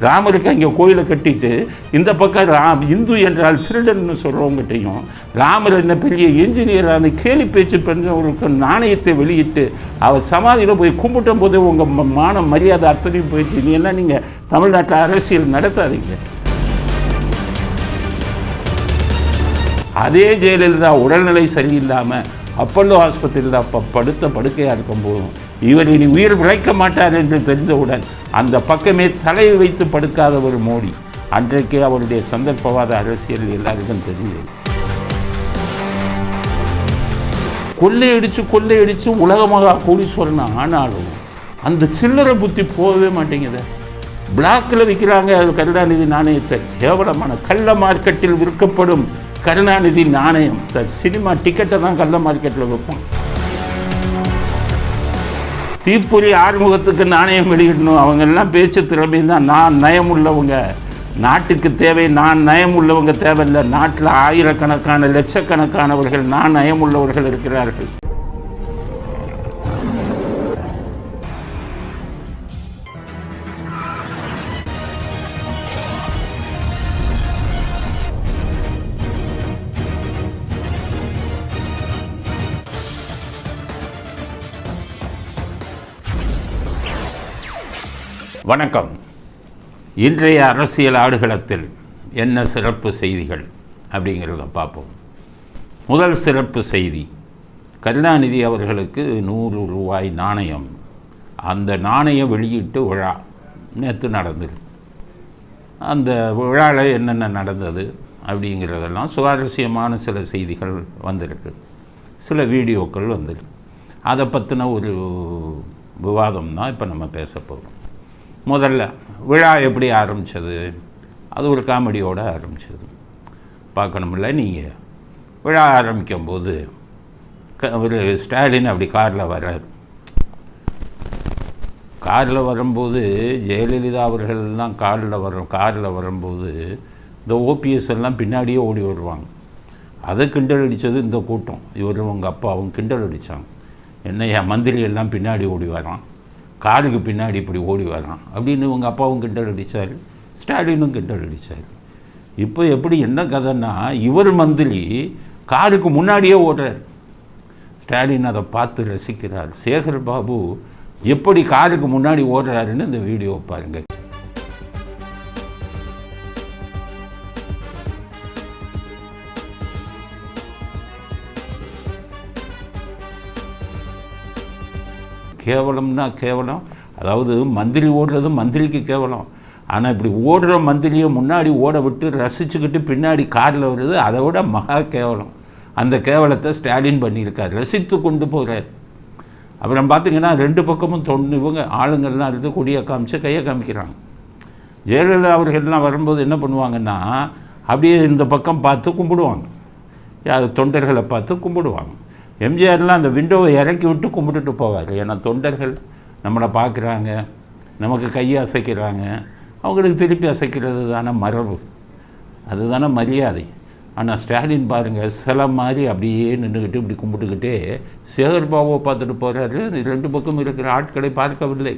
ராமருக்கு அங்கே கோயிலை கட்டிட்டு இந்த பக்கம் இந்து என்றால் திருடன்னு சொல்கிறவங்ககிட்டையும் ராமர் என்ன பெரிய என்ஜினியர் அந்த கேலி பேச்சு பண்ணவங்களுக்கு நாணயத்தை வெளியிட்டு அவர் சமாதியில் போய் கும்பிட்டும் போது உங்கள் மான மரியாதை அத்தனையும் போயிடுச்சு. நீ என்ன நீங்கள் தமிழ்நாட்டில் அரசியல் நடத்தாதீங்க. அதே ஜெயலலிதா உடல்நிலை சரியில்லாமல் அப்பல்லோ ஆஸ்பத்திரியில் படுத்த படுக்கையாக இருக்கும்போதும் இவர் இனி உயிர் பிழைக்க மாட்டார் என்று தெரிந்தவுடன் அந்த பக்கமே தலையை வைத்து படுக்காத ஒரு மோடி. அன்றைக்கே அவருடைய சந்தர்ப்பவாத அரசியல் எல்லாருக்கும் தெரியும். கொள்ளையடிச்சு உலகமாக கோடீஸ்வரன் ஆனாலும் அந்த சில்லறை புத்தி போகவே மாட்டேங்குது. பிளாக்கில் விற்கிறாங்க கருணாநிதி நாணயத்தை. கேவலமான கள்ள மார்க்கெட்டில் விற்கப்படும் கருணாநிதி நாணயம். சினிமா டிக்கெட்டை தான் கள்ள மார்க்கெட்டில் விற்போம். தீப்பொறி ஆறுமுகத்துக்கு நாணயம் வெளியிடணும். அவங்கெல்லாம் பேச்சு திறமை தான். நான் நயம் உள்ளவங்க, நாட்டுக்கு தேவை. நான் நயம் உள்ளவங்க தேவையில்லை. நாட்டில் ஆயிரக்கணக்கான லட்சக்கணக்கானவர்கள் நான் நயம் உள்ளவர்கள் இருக்கிறார்கள். வணக்கம். இன்றைய அரசியல் ஆடுகளத்தில் என்ன சிறப்பு செய்திகள் அப்படிங்கிறத பார்ப்போம். முதல் சிறப்பு செய்தி, கருணாநிதி அவர்களுக்கு 100 ரூபாய் நாணயம். அந்த நாணய வெளியீட்டு விழா நேற்று நடந்தது. அந்த விழாவில் என்னென்ன நடந்தது அப்படிங்கிறதெல்லாம் சுவாரஸ்யமான சில செய்திகள் வந்திருக்கு, சில வீடியோக்கள் வந்திருக்கு. அதை பற்றின ஒரு விவாதம் தான் இப்போ நம்ம பேச போகிறோம். முதல்ல விழா எப்படி ஆரம்பித்தது? அது ஒரு காமெடியோடு ஆரம்பித்தது. பார்க்கணுமில்ல நீங்கள். விழா ஆரம்பிக்கும்போது ஒரு ஸ்டாலின் அப்படி காரில் வரும்போது ஜெயலலிதா அவர்கள்லாம் காரில் வரும்போது இந்த ஓபிஎஸ் எல்லாம் பின்னாடியே ஓடி வருவாங்க. அதை கிண்டல் அடித்தது இந்த கூட்டம். இவரும் உங்கள் அப்பாவும் கிண்டல் அடித்தாங்க. என்னையா மந்திரி எல்லாம் பின்னாடி ஓடி வரான், காருக்கு பின்னாடி இப்படி ஓடி வரான் அப்படின்னு உங்கள் அப்பாவும் கிண்டல் அடித்தார், ஸ்டாலினும் கிண்டல் அடித்தார். இப்போ எப்படி என்ன கதைன்னா, இவர் மந்திரி காருக்கு முன்னாடியே ஓடுறார். ஸ்டாலின் அதை பார்த்து ரசிக்கிறார். சேகர் பாபு எப்படி காருக்கு முன்னாடி ஓடுறாருன்னு இந்த வீடியோ பாருங்கள். கேவலம்னா கேவலம். அதாவது மந்திரி ஓடுறது மந்திரிக்கு கேவலம். ஆனால் இப்படி ஓடுற மந்திரியை முன்னாடி ஓட விட்டு ரசிச்சுக்கிட்டு பின்னாடி காரில் வருது, அதை விட மகா கேவலம். அந்த கேவலத்தை ஸ்டாலின் பண்ணியிருக்கார், ரசித்து கொண்டு போகிறார். அப்புறம் பார்த்திங்கன்னா 2 பக்கமும் இவங்க ஆளுங்கள்லாம் இருந்து கொடியை காமிச்சு கையை காமிக்கிறாங்க. ஜெயலலிதா அவர்கள்லாம் வரும்போது என்ன பண்ணுவாங்கன்னா, அப்படியே இந்த பக்கம் பார்த்து கும்பிடுவாங்க, தொண்டர்களை பார்த்து கும்பிடுவாங்க. எம்ஜிஆர்லாம் அந்த விண்டோவை இறக்கி விட்டு கும்பிட்டுட்டு போவார். ஏன்னா தொண்டர்கள் நம்மளை பார்க்குறாங்க, நமக்கு கையை அசைக்கிறாங்க, அவங்களுக்கு திருப்பி அசைக்கிறது தானே மரபு, அதுதானே மரியாதை. ஆனால் ஸ்டாலின் பாருங்கள், சில மாதிரி அப்படியே நின்றுக்கிட்டு இப்படி கும்பிட்டுக்கிட்டே சேகர் பாபுவை பார்த்துட்டு போகிறாரு. 2 பக்கம் இருக்கிற ஆட்களை பார்க்கவில்லை.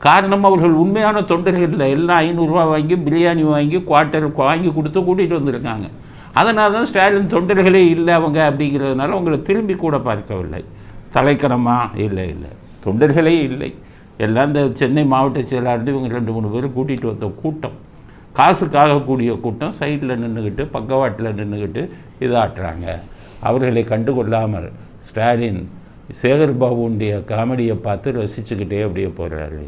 காரணம், அவர்கள் உண்மையான தொண்டர்கள் இல்லை. எல்லாம் 500 ரூபா வாங்கி பிரியாணி வாங்கி குவார்ட்டர் வாங்கி கொடுத்து கூட்டிகிட்டு வந்திருக்காங்க. அதனால தான் ஸ்டாலின் தொண்டர்களே இல்லை அவங்க அப்படிங்கிறதுனால அவங்களை திரும்பி கூட பார்க்கவில்லை. தலைக்கணமா இல்லை, தொண்டர்களே இல்லை. எல்லாம் இந்த சென்னை மாவட்ட செயலாளர் இவங்க 2-3 பேர் கூட்டிகிட்டு வந்த கூட்டம், காசுக்காக கூடிய கூட்டம். சைடில் நின்றுக்கிட்டு பக்கவாட்டில் நின்றுக்கிட்டு இதாட்டுறாங்க. அவர்களை கண்டுகொள்ளாமல் ஸ்டாலின் சேகர் பாபுடைய காமெடியை பார்த்து ரசிச்சுக்கிட்டே அப்படியே போகிறாரு.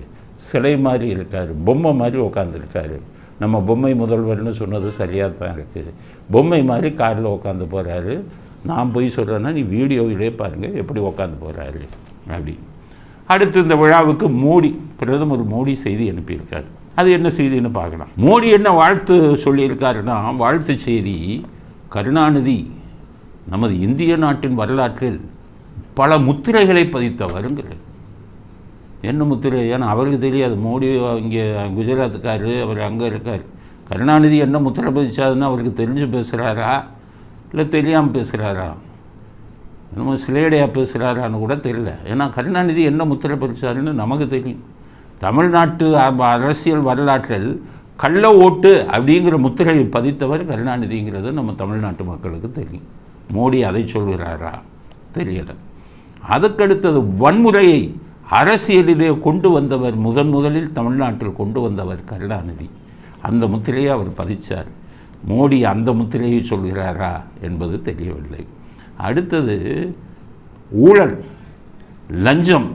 சிலை மாதிரி இருக்கார், பொம்மை மாதிரி உட்காந்துருக்காரு. நம்ம பொம்மை முதல்வர்னு சொன்னது சரியாக தான் இருக்குது. பொம்மை மாதிரி காரில் உட்காந்து போகிறாரு. நான் போய் சொல்கிறேன்னா நீ வீடியோவிலே பாருங்கள் எப்படி உட்காந்து போகிறாரு அப்படி. அடுத்து இந்த விழாவுக்கு பிரதமர் மோடி செய்தி அனுப்பியிருக்காரு. அது என்ன செய்தின்னு பார்க்கலாம். மோடி என்ன வாழ்த்து சொல்லியிருக்காருன்னா, வாழ்த்து செய்தி, கருணாநிதி நமது இந்திய நாட்டின் வரலாற்றில் பல முத்திரைகளை பதித்தவருங்கிறது. என்ன முத்திரை? ஏன்னா அவருக்கு தெரியாது. மோடி இங்கே குஜராத்துக்காரு, அவர் அங்கே இருக்கார். கருணாநிதி என்ன முத்திரை பதிச்சாதுன்னு அவருக்கு தெரிஞ்சு பேசுகிறாரா இல்லை தெரியாமல் பேசுகிறாரா, நம்ம சிலேடையாக பேசுகிறாரான்னு கூட தெரியல. ஏன்னா கருணாநிதி என்ன முத்திரை பதிச்சாருன்னு நமக்கு தெரியும். தமிழ்நாட்டு அரசியல் வரலாற்றில் கள்ள ஓட்டு அப்படிங்கிற முத்திரையை பதித்தவர் கருணாநிதிங்கிறது நம்ம தமிழ்நாட்டு மக்களுக்கு தெரியும். மோடி அதை சொல்கிறாரா தெரியலை. அதுக்கடுத்தது வன்முறையை அரசியலிலே கொண்டு வந்தவர், முதலில் தமிழ்நாட்டில் கொண்டு வந்தவர் கருணாநிதி. அந்த முத்திரையை அவர் பதித்தார். மோடி அந்த முத்திரையை சொல்கிறாரா என்பது தெரியவில்லை. அடுத்தது ஊழல், லஞ்சம்.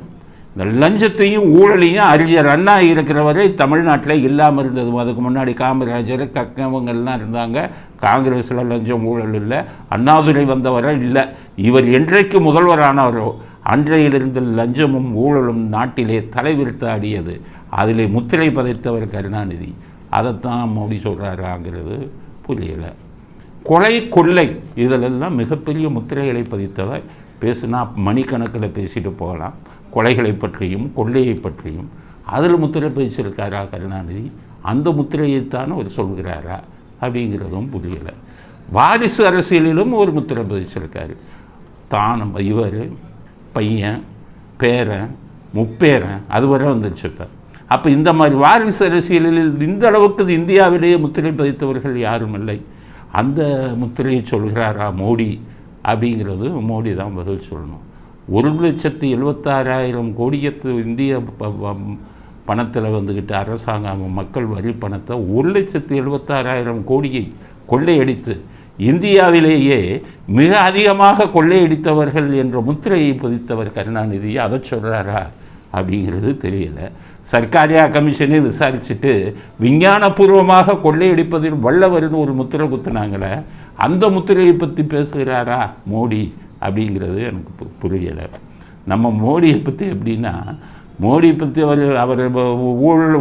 இந்த லஞ்சத்தையும் ஊழலையும் அறிஞர் அண்ணா இருக்கிற வரை தமிழ்நாட்டில் இல்லாமல் இருந்தது. அதுக்கு முன்னாடி காமராஜர் கக்கவங்கள்லாம் இருந்தாங்க. காங்கிரஸில் லஞ்சம் ஊழல் இல்லை. அண்ணாதுரை வந்தவரை இல்லை. இவர் என்றைக்கு முதல்வரானவரோ அன்றையிலிருந்து லஞ்சமும் ஊழலும் நாட்டிலே தலைவிரித்தாடியது. அதிலே முத்திரை பதித்தவர் கருணாநிதி. அதைத்தான் மோடி சொல்கிறாராங்கிறது புரியலை. கொலை கொள்ளை இதிலெல்லாம் மிகப்பெரிய முத்திரைகளை பதித்தவர். பேசுனா மணிக்கணக்கில் பேசிட்டு போகலாம். கொலைகளை பற்றியும் கொள்ளையை பற்றியும் அதில் முத்திரை பதிச்சிருக்காரா கருணாநிதி? அந்த முத்திரையைத்தான் அவர் சொல்கிறாரா அப்படிங்கிறதும் புரியலை. வாரிசு அரசியலிலும் ஒரு முத்திரை பதிச்சிருக்காரு. தான் இவர் பையன் பேரன் முப்பேரன் அதுவரை வந்துருச்சு. அப்போ இந்த மாதிரி வாரிசு அரசியலில் இந்த அளவுக்கு இந்தியாவிலேயே முத்திரை பதித்தவர்கள் யாரும் இல்லை. அந்த முத்திரையை சொல்கிறாரா மோடி அப்படிங்கிறது மோடி தான் பதில் சொல்லணும். 1,76,000 கோடியத்து இந்திய பணத்தில் வந்துக்கிட்டு அரசாங்கம் மக்கள் வரி பணத்தை 1,76,000 கோடியை கொள்ளையடித்து இந்தியாவிலேயே மிக அதிகமாக கொள்ளையடித்தவர்கள் என்ற முத்திரையை பதித்தவர் கருணாநிதி. அதை சொல்கிறாரா அப்படிங்கிறது தெரியலை. சர்க்காரியா கமிஷனே விசாரிச்சுட்டு விஞ்ஞானபூர்வமாக கொள்ளையடிப்பதில் வல்லவர்னு ஒரு முத்திரை குத்துனாங்களே, அந்த முத்திரையை பற்றி பேசுகிறாரா மோடி அப்படிங்கிறது எனக்கு புரியலை. நம்ம மோடியை பற்றி எப்படின்னா, மோடியை பற்றி அவர்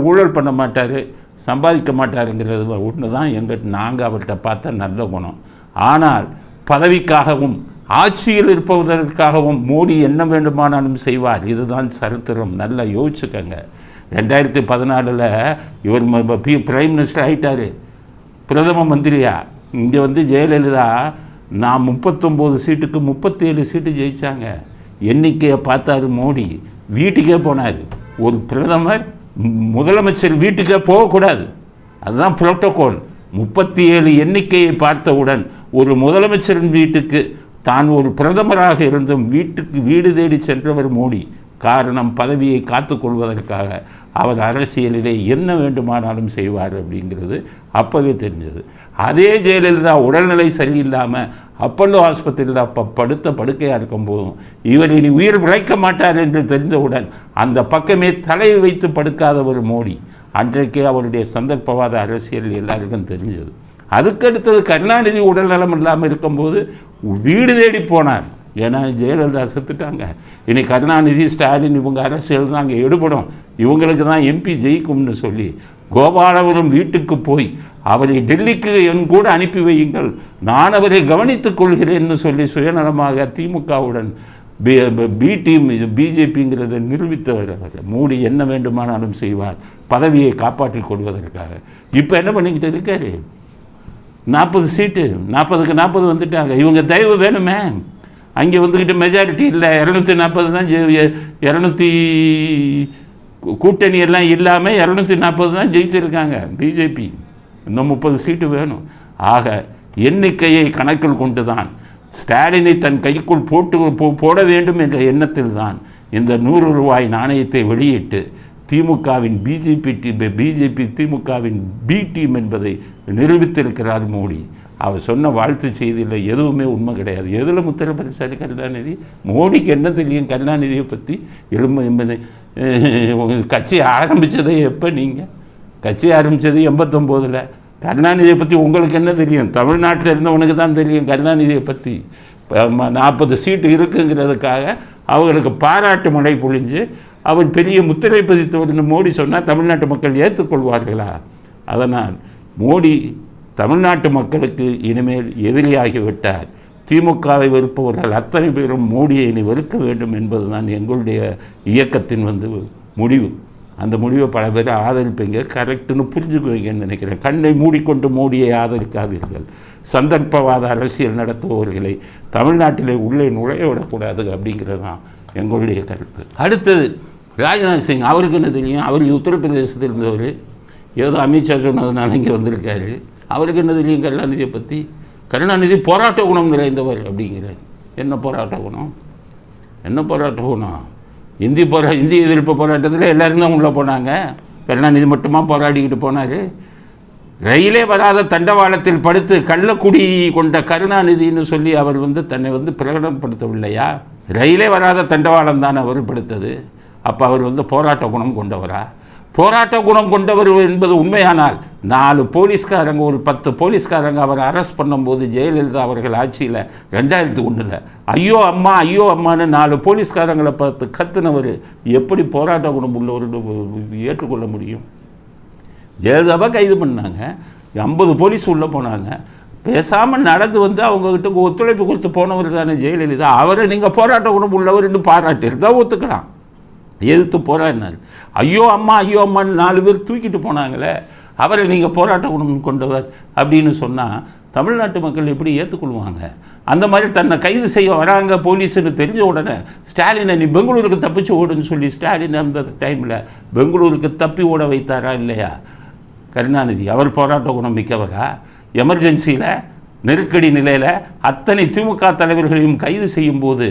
ஊழல் பண்ண மாட்டார், சம்பாதிக்க மாட்டாருங்கிறது ஒன்று தான் நாங்கள் அவர்கிட்ட பார்த்த நல்ல குணம். ஆனால் பதவிக்காகவும் ஆட்சியில் இருப்பதற்காகவும் மோடி என்ன வேண்டுமானாலும் செய்வார். இதுதான் சரித்திரம். நல்லா யோசிச்சுக்கங்க. 2014 இவர் பிரைம் மினிஸ்டர் ஆகிட்டார், பிரதம மந்திரியா. இங்கே ஜெயலலிதா நான் 39 சீட்டுக்கு 37 சீட்டு ஜெயித்தாங்க. எண்ணிக்கையை பார்த்தாரு மோடி, வீட்டுக்கே போனார். ஒரு பிரதமர் முதலமைச்சர் வீட்டுக்கே போகக்கூடாது, அதுதான் புரோட்டோகால். 37 எண்ணிக்கையை பார்த்தவுடன் ஒரு முதலமைச்சரின் வீட்டுக்கு தான் ஒரு பிரதமராக இருந்தும் வீட்டுக்கு வீடு தேடி சென்றவர் மோடி. காரணம், பதவியை காத்து கொள்வதற்காக. அவர் அரசியலிலே என்ன வேண்டுமானாலும் செய்வார் அப்படிங்கிறது அப்போவே தெரிஞ்சது. அதே ஜெயலலிதா உடல்நிலை சரியில்லாமல் அப்பல்லோ ஆஸ்பத்திரியில் படுத்த படுக்கையாக இருக்கும்போதும் இவர் இனி உயிர் பிழைக்க மாட்டார் என்று தெரிந்தவுடன் அந்த பக்கமே தலையை வைத்து படுக்காதவர் மோடி. அன்றைக்கே அவருடைய சந்தர்ப்பவாத அரசியல் எல்லாருக்கும் தெரிஞ்சது. அதுக்கடுத்தது கருணாநிதி உடல்நலம் இல்லாமல் இருக்கும்போது வீடு தேடி போனார். ஏன்னா ஜெயலலிதா செத்துட்டாங்க. இனி கருணாநிதி ஸ்டாலின் இவங்க அரசியல் தான் அங்கே எடுபடும், இவங்களுக்கு தான் எம்பி ஜெயிக்கும்னு சொல்லி கோபாலபுரம் வீட்டுக்கு போய் அவரை டெல்லிக்கு என் கூட அனுப்பி வையுங்கள், நான் அவரை கவனித்துக் கொள்கிறேன்னு சொல்லி சுயநலமாக திமுகவுடன் பி டீம் பிஜேபிங்கிறத நிரூபித்தவர். மோடி என்ன வேண்டுமானாலும் செய்வார் பதவியை காப்பாற்றிக் கொள்வதற்காக. இப்போ என்ன பண்ணிக்கிட்டு இருக்காரு? 40 சீட்டு 40க்கு 40 வந்துட்டாங்க. இவங்க தயவு வேணுமே. அங்கே வந்துக்கிட்டு மெஜாரிட்டி இல்லை, 240 தான் 200 கூட்டணி எல்லாம் இல்லாமல் 240 தான் ஜெயிச்சிருக்காங்க பிஜேபி. இன்னும் 30 சீட்டு வேணும். ஆக எண்ணிக்கையை கணக்கில் கொண்டு தான் ஸ்டாலினை தன் கைக்குள் போட வேண்டும் என்ற எண்ணத்தில் தான் இந்த 100 ரூபாய் நாணயத்தை வெளியிட்டு திமுகவின் பிஜேபி திமுகவின் பி டீம் என்பதை நிரூபித்திருக்கிறார் மோடி. அவர் சொன்ன வாழ்த்து செய்தியில் எதுவுமே உண்மை கிடையாது. எதில் முத்திரை பதிச்சாரு கருணாநிதி? மோடிக்கு என்ன தெரியும் கருணாநிதியை பற்றி? கட்சி ஆரம்பித்ததே எப்போ? நீங்கள் கட்சி ஆரம்பித்தது 89. கருணாநிதியை பற்றி உங்களுக்கு என்ன தெரியும்? தமிழ்நாட்டில் இருந்தவனுக்கு தான் தெரியும் கருணாநிதியை பற்றி. 40 சீட்டு இருக்குங்கிறதுக்காக அவர்களுக்கு பாராட்டு மழை பொழிஞ்சு அவர் பெரிய முத்திரை பதித்தவர்னு மோடி சொன்னால் தமிழ்நாட்டு மக்கள் ஏற்றுக்கொள்வார்களா? அதனால் மோடி தமிழ்நாட்டு மக்களுக்கு இனிமேல் எதிரியாகிவிட்டார். திமுகவை வெறுப்பவர்கள் அத்தனை பேரும் மோடியை இனி வெறுக்க வேண்டும் என்பது தான் எங்களுடைய இயக்கத்தின் முடிவு. அந்த முடிவை பல பேர் ஆதரிப்பீங்க, கரெக்டுன்னு புரிஞ்சுக்குவீங்கன்னு நினைக்கிறேன். கண்ணை மூடிக்கொண்டு மோடியை ஆதரிக்காதீர்கள். சந்தர்ப்பவாத அரசியல் நடத்துபவர்களை தமிழ்நாட்டிலே உள்ளே நுழைய விடக்கூடாது அப்படிங்கிறது தான் எங்களுடைய கருத்து. அடுத்தது ராஜ்நாத் சிங். அவருக்கு என்ன தெரியும்? அவர் உத்தரப்பிரதேசத்தில் இருந்தவர். ஏதோ அமித்ஷா சொன்னதுனால இங்கே வந்திருக்காரு. அவருக்கு என்ன தெரியும் கருணாநிதியை பற்றி? கருணாநிதி போராட்ட குணம் நிறைந்தவர் அப்படிங்கிறார். என்ன போராட்ட குணம்? என்ன போராட்ட குணம்? இந்தி எதிர்ப்பு போராட்டத்தில் எல்லோரும் தான் உள்ளே போனாங்க. கருணாநிதி மட்டுமா போராடிக்கிட்டு போனார்? ரயிலே வராத தண்டவாளத்தில் படுத்து கள்ளக்குடி கொண்ட கருணாநிதினு சொல்லி அவர் தன்னை பிரகடனப்படுத்தவில்லையா? ரயிலே வராத தண்டவாளம் தான் அவர் படுத்தது. அப்போ அவர் போராட்ட குணம் கொண்டவரா? போராட்ட குணம் கொண்டவர் என்பது உண்மையானால் 4 போலீஸ்காரங்க, ஒரு 10 போலீஸ்காரங்க அவரை அரெஸ்ட் பண்ணும்போது ஜெயலலிதா அவர்கள் ஆட்சியில் 2001 ஐயோ அம்மா ஐயோ அம்மான்னு 4 போலீஸ்காரங்களை பார்த்து கத்துனவர் எப்படி போராட்ட குணம் உள்ளவர் ஏற்றுக்கொள்ள முடியும்? ஜெயலலிதாவை கைது பண்ணாங்க, 50 போலீஸ் உள்ளே போனாங்க. பேசாமல் நடந்து அவங்கக்கிட்ட ஒத்துழைப்பு கொடுத்து போனவர் தானே ஜெயலலிதா. அவரை நீங்கள் போராட்ட குணம் உள்ளவர்னு பாராட்டியிருந்தால் ஒத்துக்கலாம். எதிர்த்து போராடினார். ஐயோ அம்மான்னு 4 பேர் தூக்கிட்டு போனாங்களே, அவரை நீங்கள் போராட்ட குணம் கொண்டவர் அப்படின்னு சொன்னால் தமிழ்நாட்டு மக்கள் எப்படி ஏற்றுக்கொள்வாங்க? அந்த மாதிரி தன்னை கைது செய்ய வராங்க போலீஸுன்னு தெரிஞ்ச உடனே ஸ்டாலினை நீ பெங்களூருக்கு தப்பிச்சு ஓடுன்னு சொல்லி ஸ்டாலின் அந்த டைமில் பெங்களூருக்கு தப்பி ஓட வைத்தாரா இல்லையா கருணாநிதி? அவர் போராட்ட குணம் மிக்கவரா? எமர்ஜென்சியில் நெருக்கடி நிலையில் அத்தனை திமுக தலைவர்களையும் கைது செய்யும் போது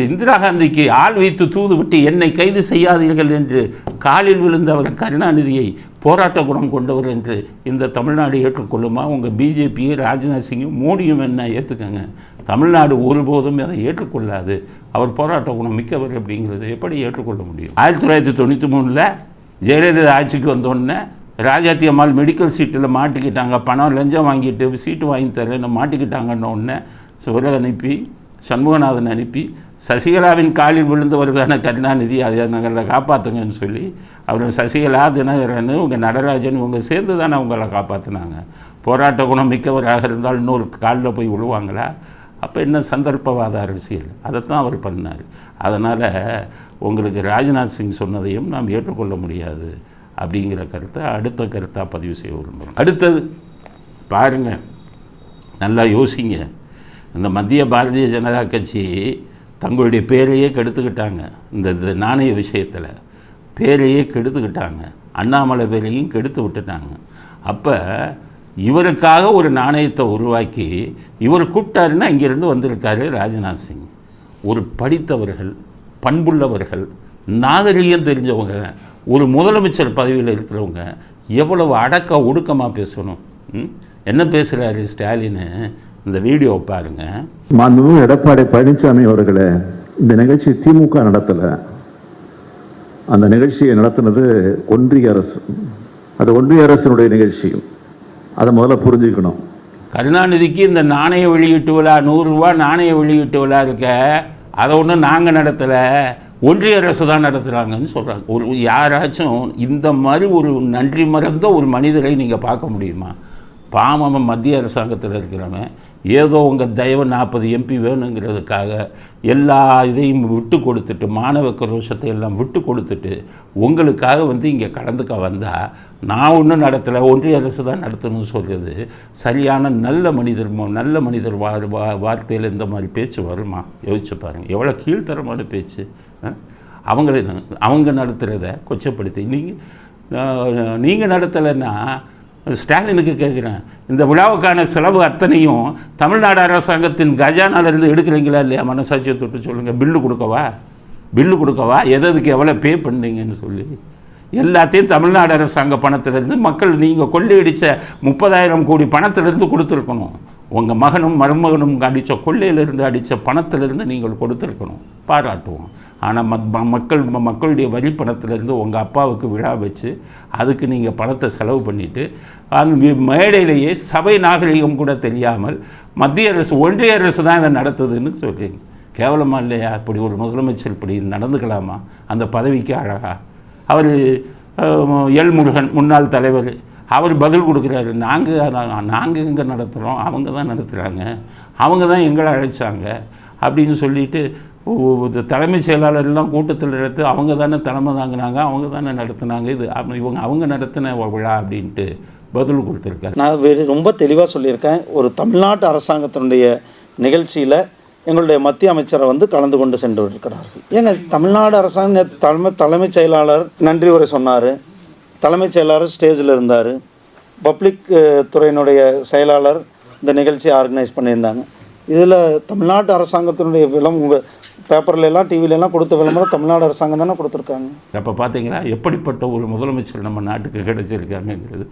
இந்திரா காந்திக்கு ஆள் வைத்து தூது விட்டு என்னை கைது செய்யாதீர்கள் என்று காலில் விழுந்த அவர் கருணாநிதியை போராட்ட குணம் கொண்டவர் என்று இந்த தமிழ்நாடு ஏற்றுக்கொள்ளுமா? உங்கள் பிஜேபியை, ராஜ்நாத் சிங்கும், மோடியும் என்ன ஏற்றுக்கங்க. தமிழ்நாடு ஒருபோதும் அதை ஏற்றுக்கொள்ளாது. அவர் போராட்ட குணம் மிக்கவர் அப்படிங்கிறது எப்படி ஏற்றுக்கொள்ள முடியும்? 1993 ஜெயலலிதா ஆட்சிக்கு வந்தோடனே ராஜாத்தி அம்மாள் மெடிக்கல் சீட்டில் மாட்டிக்கிட்டாங்க. பணம் லஞ்சம் வாங்கிட்டு சீட்டு வாங்கி தரேன்னு மாட்டிக்கிட்டாங்கன்னு ஒன்று சிவராக அனுப்பி, சண்முகநாதன் அனுப்பி, சசிகலாவின் காலில் விழுந்தவர் தானே கருணாநிதி, அதை நாங்கள் காப்பாற்றுங்கன்னு சொல்லி அவர் சசிகலா, தினகரன், உங்கள் நடராஜன் இவங்க சேர்ந்து தானே அவங்கள காப்பாற்றினாங்க. போராட்ட குணம் மிக்கவராக இருந்தால் இன்னொரு காலில் போய் விழுவாங்களா? அப்போ என்ன சந்தர்ப்பவாத அரசியல்? அதைத்தான் அவர் பண்ணார். அதனால் உங்களுக்கு ராஜ்நாத் சிங் சொன்னதையும் நாம் ஏற்றுக்கொள்ள முடியாது அப்படிங்கிற கருத்தை அடுத்த கருத்தாக பதிவு செய்ய விரும்புகிறோம். அடுத்தது பாருங்கள், நல்லா யோசிங்க. இந்த மத்திய பாரதிய ஜனதா கட்சி தங்களுடைய பேரையே கெடுத்துக்கிட்டாங்க. இந்த நாணய விஷயத்தில் பேரையே கெடுத்துக்கிட்டாங்க. அண்ணாமலை பேரையும் கெடுத்து விட்டுட்டாங்க. அப்போ இவருக்காக ஒரு நாணயத்தை உருவாக்கி இவர் கூப்பிட்டாருன்னா இங்கேருந்து வந்திருக்காரு ராஜ்நாத் சிங். ஒரு படித்தவர்கள், பண்புள்ளவர்கள், நாகரிகம் தெரிஞ்சவங்க, ஒரு முதலமைச்சர் பதவியில் இருக்கிறவங்க எவ்வளவு அடக்க ஒடுக்கமாக பேசணும். என்ன பேசுகிறாரு ஸ்டாலின்? இந்த வீடியோவை பாருங்கள். மாண்புமிகு எடப்பாடி பழனிசாமி அவர்களே, இந்த நிகழ்ச்சி திமுக நடத்தலை. அந்த நிகழ்ச்சியை நடத்தினது ஒன்றிய அரசு. அது ஒன்றிய அரசினுடைய நிகழ்ச்சி. அதை முதல்ல புரிஞ்சுக்கணும். கருணாநிதிக்கு இந்த நாணய வெளியீட்டு விழா, 100 ரூபா நாணய வெளியீட்டு விழா இருக்க, அதை ஒன்றும் நாங்கள் நடத்தலை, ஒன்றிய அரசு தான் நடத்துகிறாங்கன்னு சொல்கிறாங்க. ஒரு யாராச்சும் இந்த மாதிரி ஒரு நன்றி மறந்த ஒரு மனிதரை நீங்கள் பார்க்க முடியுமா? பாவம் மத்திய அரசாங்கத்தில் இருக்கிறவன் ஏதோ உங்கள் தயவு 40 MP வேணுங்கிறதுக்காக எல்லா இதையும் விட்டு கொடுத்துட்டு, மாணவ கரோஷத்தை எல்லாம் விட்டு கொடுத்துட்டு உங்களுக்காக இங்கே கலந்துக்க வந்தால் நான் ஒன்றும் நடத்தலை, ஒன்றிய அரசு தான் நடத்தணும்னு சொல்கிறது சரியான நல்ல மனிதர் வார்த்தையில் இந்த மாதிரி பேச்சு வருமா? யோசிச்சு பாருங்கள். எவ்வளோ கீழ்த்தரமான பேச்சு. அவங்க நடத்துகிறத கொச்சப்படுத்தி நீங்கள் நடத்தலைன்னா ஸ்டாலினுக்கு கேட்குறேன், இந்த விழாவுக்கான செலவு அத்தனையும் தமிழ்நாடு அரசாங்கத்தின் கஜானாலிருந்து எடுக்கிறீங்களா இல்லையா? மனசாட்சியை தொட்டு சொல்லுங்கள். பில்லு கொடுக்கவா எதுக்கு எவ்வளோ பே பண்ணீங்கன்னு சொல்லி எல்லாத்தையும் தமிழ்நாடு அரசாங்க பணத்திலேருந்து மக்கள் நீங்கள் கொள்ளையடித்த 30,000 கோடி பணத்திலேருந்து கொடுத்துருக்கணும். உங்கள் மகனும் மருமகனும் அடித்த கொள்ளையிலிருந்து அடித்த பணத்திலிருந்து நீங்கள் கொடுத்துருக்கணும், பாராட்டுவோம். ஆனால் மக்களுடைய வரி பணத்திலேருந்து உங்கள் அப்பாவுக்கு விழா வச்சு அதுக்கு நீங்கள் பணத்தை செலவு பண்ணிவிட்டு அந்த மேடையிலேயே சபை நாகரிகம் கூட தெரியாமல் மத்திய அரசு, ஒன்றிய அரசு தான் இதை நடத்துதுன்னு சொல்கிறீங்க. கேவலமாக இல்லையா? இப்படி ஒரு முதலமைச்சர் இப்படி நடந்துக்கலாமா? அந்த பதவிக்கு அழகா? அவர் எல் முருகன் முன்னாள் தலைவர், அவர் பதில் கொடுக்குறாரு, நாங்கள் எங்கே நடத்துகிறோம், அவங்க தான் நடத்துகிறாங்க, அவங்க தான் எங்களை அழைச்சாங்க அப்படின்னு சொல்லிட்டு தலைமைச் செயலாளர்லாம் கூட்டத்தில் எடுத்து அவங்க தானே தலைமை தாங்கினாங்க, அவங்க தானே நடத்துனாங்க, இது அவங்க நடத்தின விழா அப்படின்ட்டு பதில் கொடுத்துருக்காரு. நான் ரொம்ப தெளிவாக சொல்லியிருக்கேன். ஒரு தமிழ்நாட்டு அரசாங்கத்தினுடைய நிகழ்ச்சியில் எங்களுடைய மத்திய அமைச்சரை கலந்து கொண்டு சென்று இருக்கிறார்கள். ஏங்க தமிழ்நாடு அரசாங்கம் தலைமைச் செயலாளர் நன்றி உரை சொன்னார், தலைமைச் செயலாளர் ஸ்டேஜில் இருந்தார், பப்ளிக் துறையினுடைய செயலாளர் இந்த நிகழ்ச்சியை ஆர்கனைஸ் பண்ணியிருந்தாங்க. இதில் தமிழ்நாட்டு அரசாங்கத்தினுடைய உங்கள் பேப்பர்லாம் டிவிலெலாம் கொடுத்த விளம்பரம் தமிழ்நாடு அரசாங்கம் தானே கொடுத்துருக்காங்க. அப்போ பார்த்தீங்களா எப்படிப்பட்ட ஒரு முதலமைச்சர் நம்ம நாட்டுக்கு கிடைச்சிருக்காங்கிறது.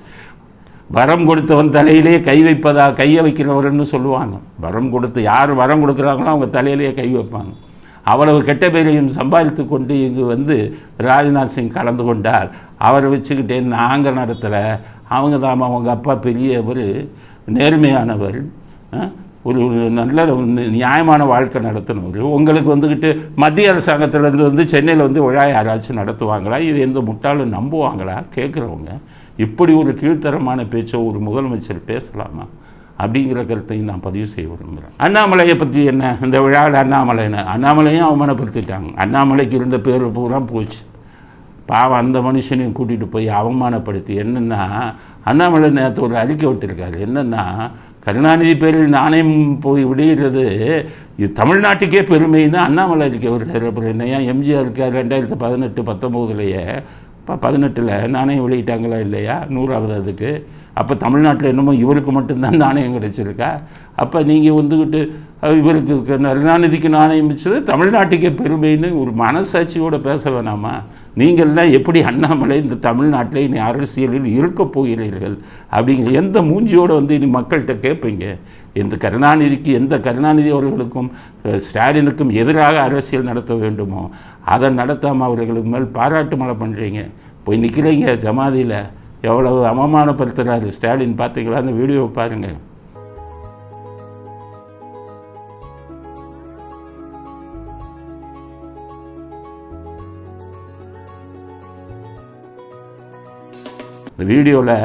வரம் கொடுத்தவன் தலையிலே கை வைப்பதா, கையை வைக்கிறவர்னு சொல்லுவாங்க. வரம் கொடுத்து யார் வரம் கொடுக்குறாங்களோ அவங்க தலையிலேயே கை வைப்பாங்க. அவ்வளவு கெட்ட பேரையும் சம்பாதித்து கொண்டு இங்கு வந்து ராஜ்நாத் சிங் கலந்து கொண்டார். அவரை வச்சுக்கிட்டே நாங்கள் நடத்தலை, அவங்க தான் அவங்க அப்பா பெரியவர், நேர்மையானவர், ஒரு நல்ல நியாயமான வாழ்க்கை நடத்தினவர். உங்களுக்கு வந்துக்கிட்டு மத்திய அரசாங்கத்திலேருந்து வந்து சென்னையில் வந்து விழா யாராச்சும் நடத்துவாங்களா? இது எந்த முட்டாளும் நம்புவாங்களா? கேட்குறவங்க இப்படி ஒரு கீழ்த்தரமான பேச்சை ஒரு முதலமைச்சர் பேசலாமா அப்படிங்கிற கருத்தையும் நான் பதிவு செய்ய விரும்புகிறேன். அண்ணாமலையை பற்றி என்ன, இந்த விழாவில் அண்ணாமலையும் அவமானப்படுத்திட்டாங்க. அண்ணாமலைக்கு இருந்த பேர் பூரா போச்சு. பாவம் அந்த மனுஷனையும் கூட்டிகிட்டு போய் அவமானப்படுத்தி என்னென்னா, அண்ணாமலை நேற்று ஒரு அறிக்கை விட்டுருக்காரு. என்னென்னா, கருணாநிதி பேரில் நாணயம் போய் விடுகிறது இது தமிழ்நாட்டுக்கே பெருமைன்னு அண்ணாமலை அறிக்கை விடுறாரு. அப்புறம் என்னையா எம்ஜிஆருக்கு 2018-19 இப்போ 18 நாணயம் வெளியிட்டாங்களா இல்லையா 100வது அதுக்கு? அப்போ தமிழ்நாட்டில் என்னமோ இவருக்கு மட்டும்தான் நாணயம் கிடைச்சிருக்கா? அப்போ நீங்கள் வந்துக்கிட்டு இவருக்கு கருணாநிதிக்கு நாணயம் வச்சது தமிழ்நாட்டுக்கே பெருமைன்னு ஒரு மனசாட்சியோடு பேச வேணாமா? நீங்கள்லாம் எப்படி அண்ணாமலை இந்த தமிழ்நாட்டில் இனி அரசியலில் இருக்கப் போகிறீர்கள் அப்படிங்கிற எந்த மூஞ்சியோடு வந்து இனி மக்கள்கிட்ட கேட்பீங்க? எந்த கருணாநிதி அவர்களுக்கும் ஸ்டாலினுக்கும் எதிராக அரசியல் நடத்த வேண்டுமோ அதை நடத்தாமல் அவர்களுக்கு மேல் பாராட்டு மழை பண்ணுறீங்க. போய் நிற்கிறீங்க ஜமாதியில், எவ்வளவு அவமானப்படுத்துகிறாரு ஸ்டாலின். பார்த்தீங்களா? அந்த வீடியோவை பாருங்கள். இந்த வீடியோவில்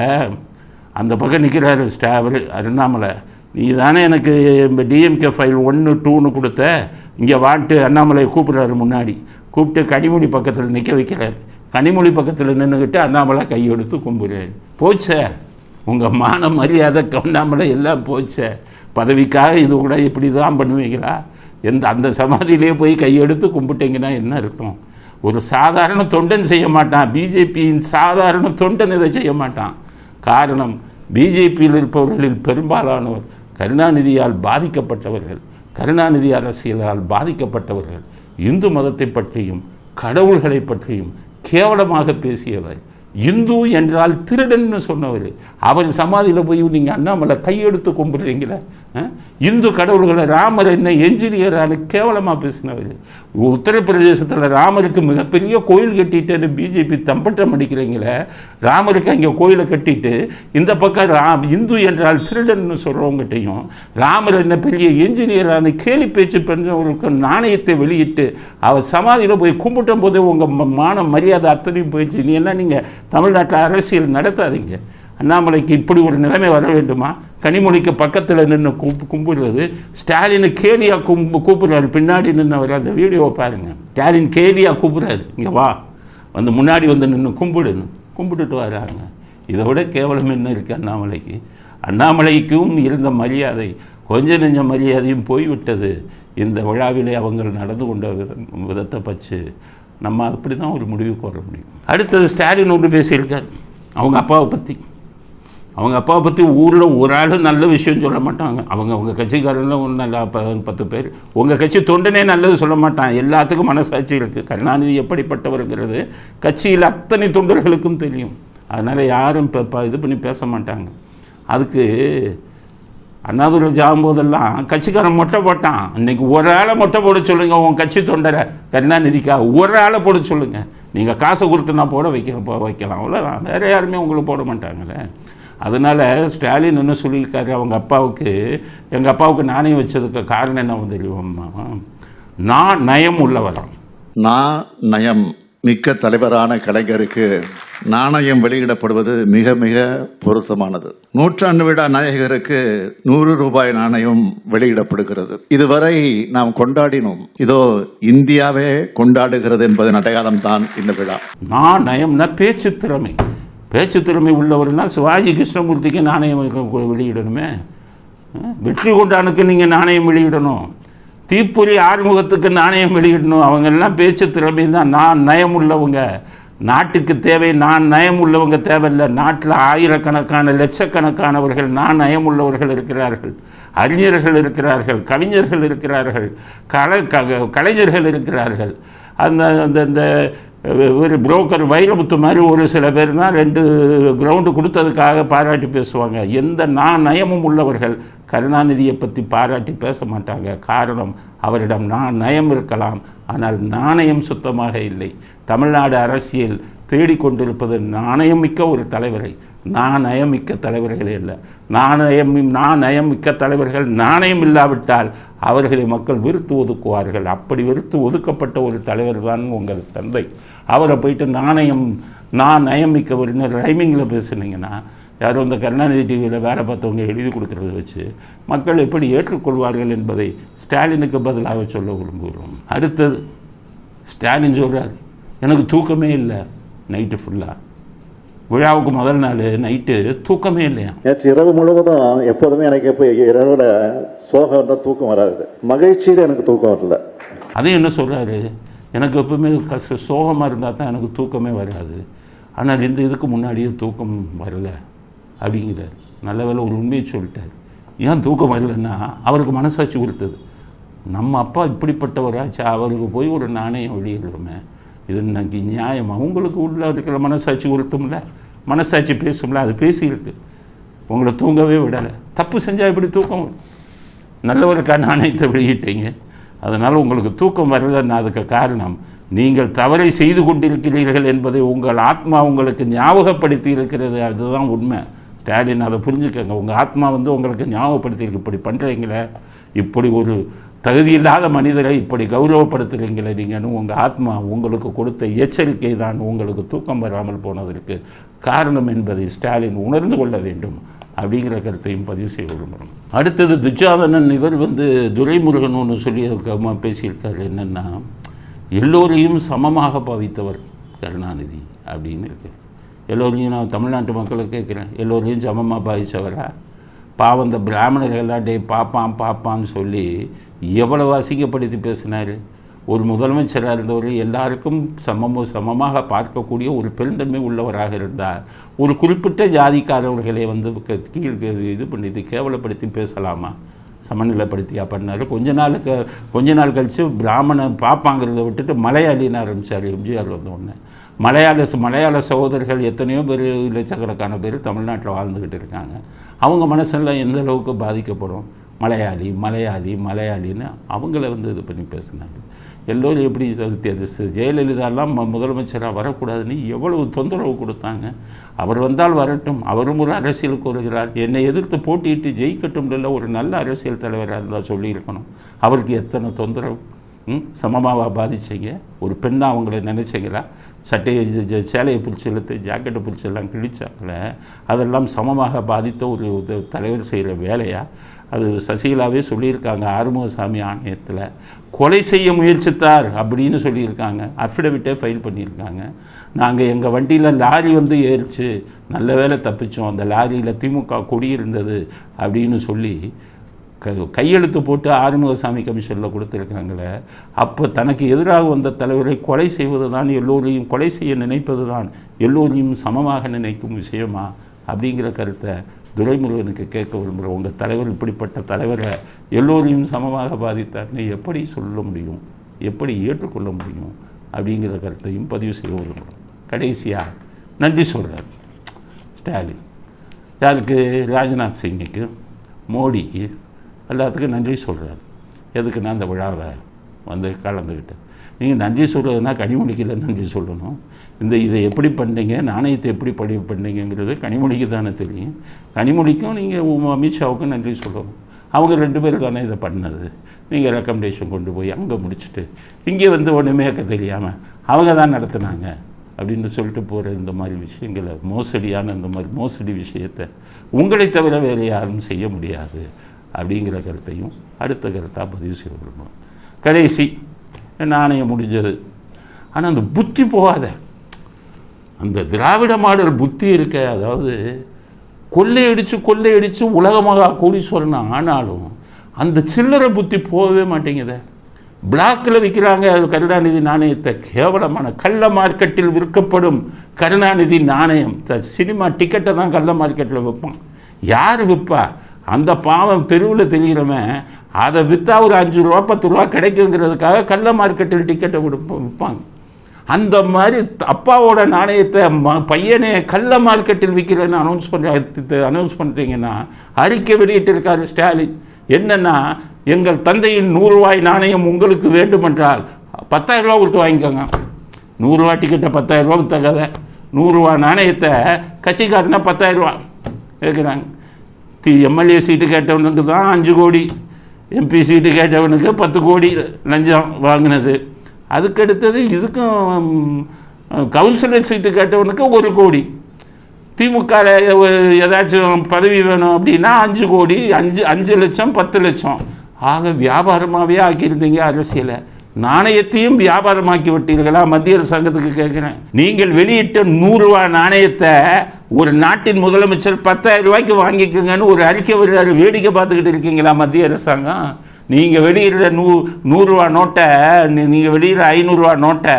அந்த பக்கம் நிற்கிறாரு அண்ணாமலை. நீ தானே எனக்கு டிஎம்கே ஃபைல் 1, 2ன்னு கொடுத்த, இங்கே வாட்டு அண்ணாமலையை கூப்பிட்றாரு. முன்னாடி கூப்பிட்டு கனிமொழி பக்கத்தில் நிற்க வைக்கிறார். கனிமொழி பக்கத்தில் நின்றுக்கிட்டு அண்ணாமலை கையெடுத்து கும்பிடுறாரு. போச்சே உங்கள் மான மரியாதை, அண்ணாமலை எல்லாம் போச்சே. பதவிக்காக இது கூட இப்படி தான் பண்ணுவீங்களா? அந்த சமாதியிலே போய் கையெடுத்து கும்பிட்டீங்கன்னா என்ன அர்த்தம்? ஒரு சாதாரண தொண்டன் செய்ய மாட்டான். பிஜேபியின் சாதாரண தொண்டன் இதை செய்ய மாட்டான். காரணம், பிஜேபியில் இருப்பவர்களில் பெரும்பாலானவர் கருணாநிதியால் பாதிக்கப்பட்டவர்கள், கருணாநிதி அரசியலால் பாதிக்கப்பட்டவர்கள். இந்து மதத்தை பற்றியும் கடவுள்களை பற்றியும் கேவலமாக பேசியவர், இந்து என்றால் திருடன்னு சொன்னவர். அவர் சமாதியில் போய் நீங்கள் அண்ணாமலை கையெடுத்து கும்பிடுறீங்களே. இந்து கடவுள்களை ராமர் என்ன என்ஜினியரானு கேவலமாக பேசினவர். உத்தரப்பிரதேசத்தில் ராமருக்கு மிகப்பெரிய கோயில் கட்டிட்டேன்னு பிஜேபி தம்பட்டம் அடிக்கிறீங்களே. ராமருக்கு அங்கே கோயிலை கட்டிட்டு இந்த பக்கம் இந்து என்றால் திருடன்னு சொல்கிறவங்ககிட்டையும் ராமர் என்ன பெரிய என்ஜினியரானு கேலி பேச்சு பண்ணவருக்கு நாணயத்தை வெளியிட்டு அவர் சமாதியில் போய் கும்பிட்டும் போது உங்கள் மான மரியாதை அத்தனையும் போயிடுச்சு. நீ என்ன நீங்கள் தமிழ்நாட்டில் அரசியல் நடத்தாதீங்க. அண்ணாமலைக்கு இப்படி ஒரு நிலைமை வர வேண்டுமா? கனிமொழிக்கு பக்கத்தில் நின்று கும்பிடுறது. ஸ்டாலினை கேலியாக கூப்பிடுறாரு. பின்னாடி நின்று அந்த வீடியோவை பாருங்கள். ஸ்டாலின் கேலியாக கூப்பிடுறாரு, இங்கே வா வந்து முன்னாடி வந்து நின்று கும்பிட்டுட்டு வராங்க. இதை விட கேவலம் என்ன இருக்குது அண்ணாமலைக்கு? அண்ணாமலைக்கும் இருந்த மரியாதை கொஞ்சம் நெஞ்ச மரியாதையும் போய்விட்டது. இந்த விழாவிலே அவங்க நடந்து கொண்ட விதத்தை பற்றி நம்ம அப்படி தான் ஒரு முடிவுக்கு வர முடியும். அடுத்தது ஸ்டாலின் ஒன்று பேசியிருக்கார் அவங்க அப்பாவை பற்றி ஊரில் ஒரு ஆள் நல்ல விஷயம் சொல்ல மாட்டாங்க. அவங்க கட்சிக்காரங்களும் ஒரு நல்ல 10 பேர். உங்கள் கட்சி தொண்டனே நல்லது சொல்ல மாட்டான். எல்லாத்துக்கும் மனசாட்சி இருக்குது. கருணாநிதி எப்படிப்பட்டவர்ங்கிறது கட்சியில் அத்தனை தொண்டர்களுக்கும் தெரியும். அதனால் யாரும் இது பண்ணி பேச மாட்டாங்க. அதுக்கு அண்ணாதுரை ஜாகும்போதெல்லாம் கட்சிக்காரன் மொட்டை போட்டான். இன்றைக்கி ஒரு ஆளை மொட்டை போட சொல்லுங்கள். உங்கள் கட்சி தொண்டரை கருணாநிதிக்காக ஒரு ஆளை போட சொல்லுங்கள். நீங்கள் காசை கொடுத்து நான் வைக்கலாம். அவ்வளோதான். வேறு யாருமே உங்களுக்கு போட மாட்டாங்களே. அதனால் ஸ்டாலின் என்ன சொல்லியிருக்காரு, எங்கள் அப்பாவுக்கு நாணயம் வச்சதுக்கு காரணம் என்ன தெரியுமா? நான் நயம் உள்ளவராம். நான் நயம் மிக்க தலைவரான கலைஞருக்கு நாணயம் வெளியிடப்படுவது மிக மிக பொருத்தமானது. 100ஆண்டு விழா நாயகருக்கு 100 ரூபாய் நாணயம் வெளியிடப்படுகிறது. இதுவரை நாம் கொண்டாடினோம். இதோ இந்தியாவே கொண்டாடுகிறது என்பதன் அடையாளம் தான் இந்த விழா. நான் நயம்னா பேச்சு திறமை உள்ளவர்னா சிவாஜி கிருஷ்ணமூர்த்திக்கு நாணயம் வெளியிடணுமே. வெற்றி கொண்டானுக்கு நீங்கள் நாணயம் வெளியிடணும். தீப்பொறி ஆறுமுகத்துக்கு நாணயம் வெளியிடணும். அவங்கெல்லாம் பேச்சு திறமை தான். நான் நயம் உள்ளவங்க. நாட்டுக்கு தேவை நான் நயம் உள்ளவங்க தேவையில்லை. நாட்டில் ஆயிரக்கணக்கான லட்சக்கணக்கானவர்கள் நான் நயம் உள்ளவர்கள் இருக்கிறார்கள், அறிஞர்கள் இருக்கிறார்கள், கவிஞர்கள் இருக்கிறார்கள், கலைஞர்கள் இருக்கிறார்கள். அந்த ஒரு புரோக்கர் வைரமுத்து மாதிரி ஒரு சில பேர் தான் 2 கிரவுண்டு கொடுத்ததுக்காக பாராட்டி பேசுவாங்க. எந்த நான் நயமும் உள்ளவர்கள் கருணாநிதியை பற்றி பாராட்டி பேச மாட்டாங்க. காரணம், அவரிடம் நான் நயம் இருக்கலாம், ஆனால் நாணயம் சுத்தமாக இல்லை. தமிழ்நாடு அரசியல் தேடிக்கொண்டிருப்பது நாணயம் மிக்க ஒரு தலைவரை, நாணயம் மிக்க தலைவர்களே இல்லை. நாணயம் மிக்க தலைவர்கள் நாணயம் இல்லாவிட்டால் அவர்களை மக்கள் வெறுத்து ஒதுக்குவார்கள். அப்படி வெறுத்து ஒதுக்கப்பட்ட ஒரு தலைவர் தான் உங்கள் தந்தை. அவரை போயிட்டு நான் நயம் மிக்கவர்னு ரைமிங்கில் பேசுனீங்கன்னா, யாரும் இந்த கருணாநிதி டிவியில் வேலை பார்த்தவங்க எழுதி கொடுக்கறத வச்சு மக்கள் எப்படி ஏற்றுக்கொள்வார்கள் என்பதை ஸ்டாலினுக்கு பதிலாக சொல்ல விரும்புகிறோம். அடுத்தது, ஸ்டாலின் சொல்கிறார், எனக்கு தூக்கமே இல்லை நைட்டு ஃபுல்லாக. விழாவுக்கு முதல் நாள் நைட்டு தூக்கமே இல்லையா? நேற்று இரவு முழுவதும் எப்போதுமே எனக்கு எப்போ இரவில் சோகம் தான் தூக்கம் வராது, மகிழ்ச்சியில் எனக்கு தூக்கம் வரல. அதையும் என்ன சொல்கிறாரு, எனக்கு எப்பவுமே சோகமாக இருந்தால் தான் எனக்கு தூக்கமே வராது, ஆனால் இதுக்கு முன்னாடியே தூக்கம் வரலை அப்படிங்கிறார். நல்ல வேளை ஒரு உண்மையை சொல்லிட்டார். ஏன் தூக்கம் வரலன்னா, அவருக்கு மனசாட்சி கொடுத்தது. நம்ம அப்பா இப்படிப்பட்டவராச்சு, அவருக்கு போய் ஒரு நாணயம் வெளியிடுறோமே, இது இன்னைக்கு நியாயம். அவங்களுக்கு உள்ள இருக்கிற மனசாட்சி உறுத்தும்ல, மனசாட்சி பேசும்ல, அது பேசியிருக்கு. உங்களை தூங்கவே விடலை. தப்பு செஞ்சால் எப்படி தூக்கம்? நல்லவருக்கான நாணயத்தை வெளியிட்டீங்க, அதனால் உங்களுக்கு தூக்கம் வரலைன்னா அதுக்கு காரணம் நீங்கள் தவறை செய்து கொண்டிருக்கிறீர்கள் என்பதை உங்கள் ஆத்மா உங்களுக்கு ஞாபகப்படுத்தி இருக்கிறது. அதுதான் உண்மை. ஸ்டாலின் அதை புரிஞ்சுக்கங்க. உங்கள் ஆத்மா உங்களுக்கு ஞாபகப்படுத்தியிருக்கு, இப்படி பண்ணுறீங்களே, இப்படி ஒரு தகுதியில்லாத மனிதரை இப்படி கௌரவப்படுத்துகிறீங்களே நீங்கன்னு உங்கள் ஆத்மா உங்களுக்கு கொடுத்த எச்சரிக்கை தான் உங்களுக்கு தூக்கம் வராமல் போனதற்கு காரணம் என்பதை ஸ்டாலின் உணர்ந்து கொள்ள வேண்டும் அப்படிங்கிற கருத்தையும் பதிவு செய்ய விரும்புகிறோம். அடுத்தது, துச்சாதனன் இவர் துரைமுருகன் ஒன்று சொல்லி பேசியிருக்காரு. என்னென்னா, எல்லோரையும் சமமாக பாவித்தவர் கருணாநிதி அப்படின்னு இருக்கு. எல்லோரையும் நான் தமிழ்நாட்டு மக்களை கேட்குறேன், எல்லோரையும் சமமாக பாதித்தவரா? பாவம், இந்த பிராமணர்கள்லாம் டே பாப்பான்னு சொல்லி எவ்வளவு அசிங்கப்படுத்தி பேசினார். ஒரு முதலமைச்சராக இருந்தவர் எல்லாருக்கும் சமமாக பார்க்கக்கூடிய ஒரு பெருந்தன்மை உள்ளவராக இருந்தார். ஒரு குறிப்பிட்ட ஜாதிக்காரர்களை இது பண்ணி கேவலப்படுத்தி பேசலாமா? சமநிலைப்படுத்தியா பண்ணார். கொஞ்ச நாள் கழித்து பிராமணன் பாப்பாங்கிறத விட்டுட்டு மலையாளின்னு ஆரம்பித்தார். எம்ஜிஆர் வந்தோடனே மலையாள சகோதரர்கள் எத்தனையோ பேர், லட்சக்கணக்கான பேர் தமிழ்நாட்டில் வாழ்ந்துக்கிட்டு இருக்காங்க. அவங்க மனசெல்லாம் எந்த அளவுக்கு பாதிக்கப்படும்? மலையாளின்னு அவங்கள இது பண்ணி பேசினாங்க. எல்லோரும் எப்படி ஜெயலலிதாலாம் முதலமைச்சராக வரக்கூடாதுன்னு எவ்வளவு தொந்தரவு கொடுத்தாங்க. அவர் வந்தால் வரட்டும், அவரும் ஒரு அரசியலுக்கு வருகிறார், என்னை எதிர்த்து போட்டியிட்டு ஜெயிக்கட்டும் இல்லை, ஒரு நல்ல அரசியல் தலைவராக இருந்தால் சொல்லியிருக்கணும். அவருக்கு எத்தனை தொந்தரவு. சமமாக பாதிச்சிங்க. ஒரு பெண்ணாக அவங்கள நினைச்சிங்களா? சேலையை பிடிச்சி இழுத்து ஜாக்கெட்டை பிடிச்சி எல்லாம் கிழிச்சாங்கள, அதெல்லாம் சமமாக பாதித்த ஒரு தலைவர் செய்கிற வேலையா? அது சசிகலாவே சொல்லியிருக்காங்க. ஆறுமுகசாமி ஆணையத்தில் கொலை செய்ய முயற்சித்தார் அப்படின்னு சொல்லியிருக்காங்க. அஃபிடவிட்டே ஃபைல் பண்ணியிருக்காங்க. நாங்கள் எங்கள் வண்டியில் லாரி ஏறிச்சு, நல்ல வேலை தப்பிச்சோம், அந்த லாரியில் திமுக கொடி இருந்தது அப்படின்னு சொல்லி கையெழுத்து போட்டு ஆறுமுகசாமி கமிஷனில் கொடுத்துருக்காங்களே. அப்போ தனக்கு எதிராக வந்த தலைவரை கொலை செய்வது தான், எல்லோரையும் கொலை செய்ய நினைப்பது தான் எல்லோரையும் சமமாக நினைக்கும் விஷயமா அப்படிங்கிற கருத்தை துரைமுருகனுக்கு கேட்க விரும்புகிறோம். உங்கள் தலைவர் இப்படிப்பட்ட தலைவரை எல்லோரையும் சமமாக பாதித்தார்னு எப்படி சொல்ல முடியும், எப்படி ஏற்றுக்கொள்ள முடியும் அப்படிங்கிற கருத்தையும் பதிவு செய்ய விரும்புகிறோம். கடைசியாக நன்றி சொல்கிறார் ஸ்டாலின். யாருக்கு? ராஜ்நாத் சிங்குக்கு, மோடிக்கு, எல்லாத்துக்கும் நன்றி சொல்கிறார். எதுக்குன்னா அந்த விழாவை கலந்துக்கிட்டேன். நீங்கள் நன்றி சொல்கிறதுனா கனிமொழிக்கில் நன்றி சொல்லணும். இதை எப்படி பண்ணீங்க, நாணயத்தை எப்படி பண்ணீங்கிறது கனிமொழிக்கு தானே தெரியும். கனிமொழிக்கும் நீங்கள் அமித்ஷாவுக்கும் நன்றி சொல்லணும். அவங்க 2 பேர் தானே இதை பண்ணது. நீங்கள் ரெக்கமெண்டேஷன் கொண்டு போய் அங்கே முடிச்சுட்டு இங்கே ஒன்றுமே தெரியாமல் அவங்க தான் நடத்துனாங்க அப்படின்னு சொல்லிட்டு போகிற இந்த மாதிரி விஷயங்களை, மோசடியான இந்த மாதிரி மோசடி விஷயத்தை உங்களை தவிர வேறு யாரும் செய்ய முடியாது அப்படிங்கிற கருத்தையும் அடுத்த கருத்தாக பதிவு செய்ய விரும்புகிறோம். கடைசி, நாணயம் முடிஞ்சது, ஆனால் அந்த புத்தி போகாத, அந்த திராவிட மாடல் புத்தி இருக்க, அதாவது கொள்ளையடித்து உலகமாக கோடீஸ்வரன் ஆனாலும் அந்த சில்லறை புத்தி போகவே மாட்டேங்குது. பிளாக்கில் விற்கிறாங்க அது கருணாநிதி நாணயத்தை. கேவலமான கள்ள மார்க்கெட்டில் விற்கப்படும் கருணாநிதி நாணயம். சினிமா டிக்கெட்டை தான் கள்ள மார்க்கெட்டில் விற்பான். யார் விற்பா? அந்த பாவம் தெருவில் தெரிகிறவன் அதை விற்றா ஒரு 5 ரூபா 10 ரூபா கிடைக்குங்கிறதுக்காக கள்ள மார்க்கெட்டில் டிக்கெட்டை விற்பாங்க. அந்த மாதிரி அப்பாவோட நாணயத்தை பையனே கள்ள மார்க்கெட்டில் விற்கிறேன்னு அனௌன்ஸ் பண்ணுறீங்கன்னா அறிக்கை வெளியிட்டிருக்காரு ஸ்டாலின். என்னென்னா, எங்கள் தந்தையின் 100 ரூபாய் நாணயம் உங்களுக்கு வேண்டுமென்றால் 10,000 ரூபா கொடுத்து வாங்கிக்கோங்க. 100 ரூபா டிக்கெட்டை 10,000 ரூபா விற்ற 100 ரூபா நாணயத்தை கட்சிக்காரனா 10,000 ரூபா கேட்குறாங்க. எம்எல்ஏ சீட்டு கேட்டவனுக்கு தான் 5 கோடி, எம்பி சீட்டு கேட்டவனுக்கு 10 கோடி லஞ்சம் வாங்கினது. அதுக்கடுத்தது இதுக்கும் கவுன்சிலர் சீட்டு கேட்டவனுக்கு 1 கோடி. திமுக ஏதாச்சும் பதவி வேணும் அப்படின்னா 5 கோடி, 5 லட்சம் 10 லட்சம். ஆக வியாபாரமாகவே ஆக்கியிருந்தீங்க அரசியலை. நாணயத்தையும் வியாபாரமாக்கி விட்டீர்களா? மத்திய அரசாங்கத்துக்கு கேட்குறேன். நீங்கள் வெளியிட்ட 100 ரூபா நாணயத்தை ஒரு நாட்டின் முதலமைச்சர் 10,000 ரூபாய்க்கு வாங்கிக்கோங்கன்னு ஒரு அறிக்கை வருகிறாரு. வேடிக்கை பார்த்துக்கிட்டு இருக்கீங்களா மத்திய அரசாங்கம்? நீங்கள் வெளியிடுற 100 ரூபா நோட்டை, நீங்கள் வெளியிடுற 500 ரூபா நோட்டை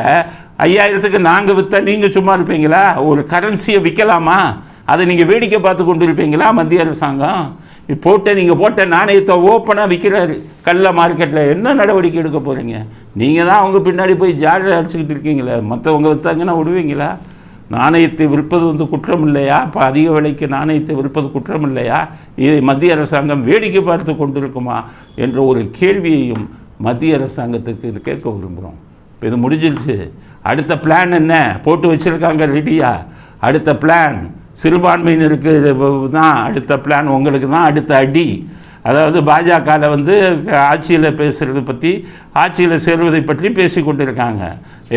5000க்கு நாங்கள் விற்றா நீங்கள் சும்மா இருப்பீங்களா? ஒரு கரன்சியை விற்கலாமா? அதை நீங்கள் வேடிக்கை பார்த்து கொண்டு இருப்பீங்களா மத்திய அரசாங்கம்? நீங்கள் போட்ட நாணயத்தை ஓப்பனாக விற்கிறாரு கள்ள மார்க்கெட்டில். என்ன நடவடிக்கை எடுக்க போகிறீங்க? நீங்கள் தான் அவங்க பின்னாடி போய் ஜாலியாக அடிச்சுக்கிட்டு இருக்கீங்களே. மற்றவங்க விற்றாங்கன்னா விடுவீங்களா? நாணயத்தை விற்பது குற்றம் இல்லையா? இப்போ அதிக விலைக்கு நாணயத்தை விற்பது குற்றம் இல்லையா? இதை மத்திய அரசாங்கம் வேடிக்கை பார்த்து கொண்டிருக்குமா என்ற ஒரு கேள்வியையும் மத்திய அரசாங்கத்துக்கு கேட்க விரும்புகிறோம். இப்போ இது முடிஞ்சிருச்சு. அடுத்த பிளான் என்ன போட்டு வச்சுருக்காங்க ரெடியா? அடுத்த பிளான் சிறுபான்மையினருக்கு தான் அடுத்த பிளான். உங்களுக்கு தான் அடுத்த அடி. அதாவது பாஜகவில் ஆட்சியில் பேசுகிறத பற்றி, ஆட்சியில் சேர்வதை பற்றி பேசி கொண்டிருக்காங்க.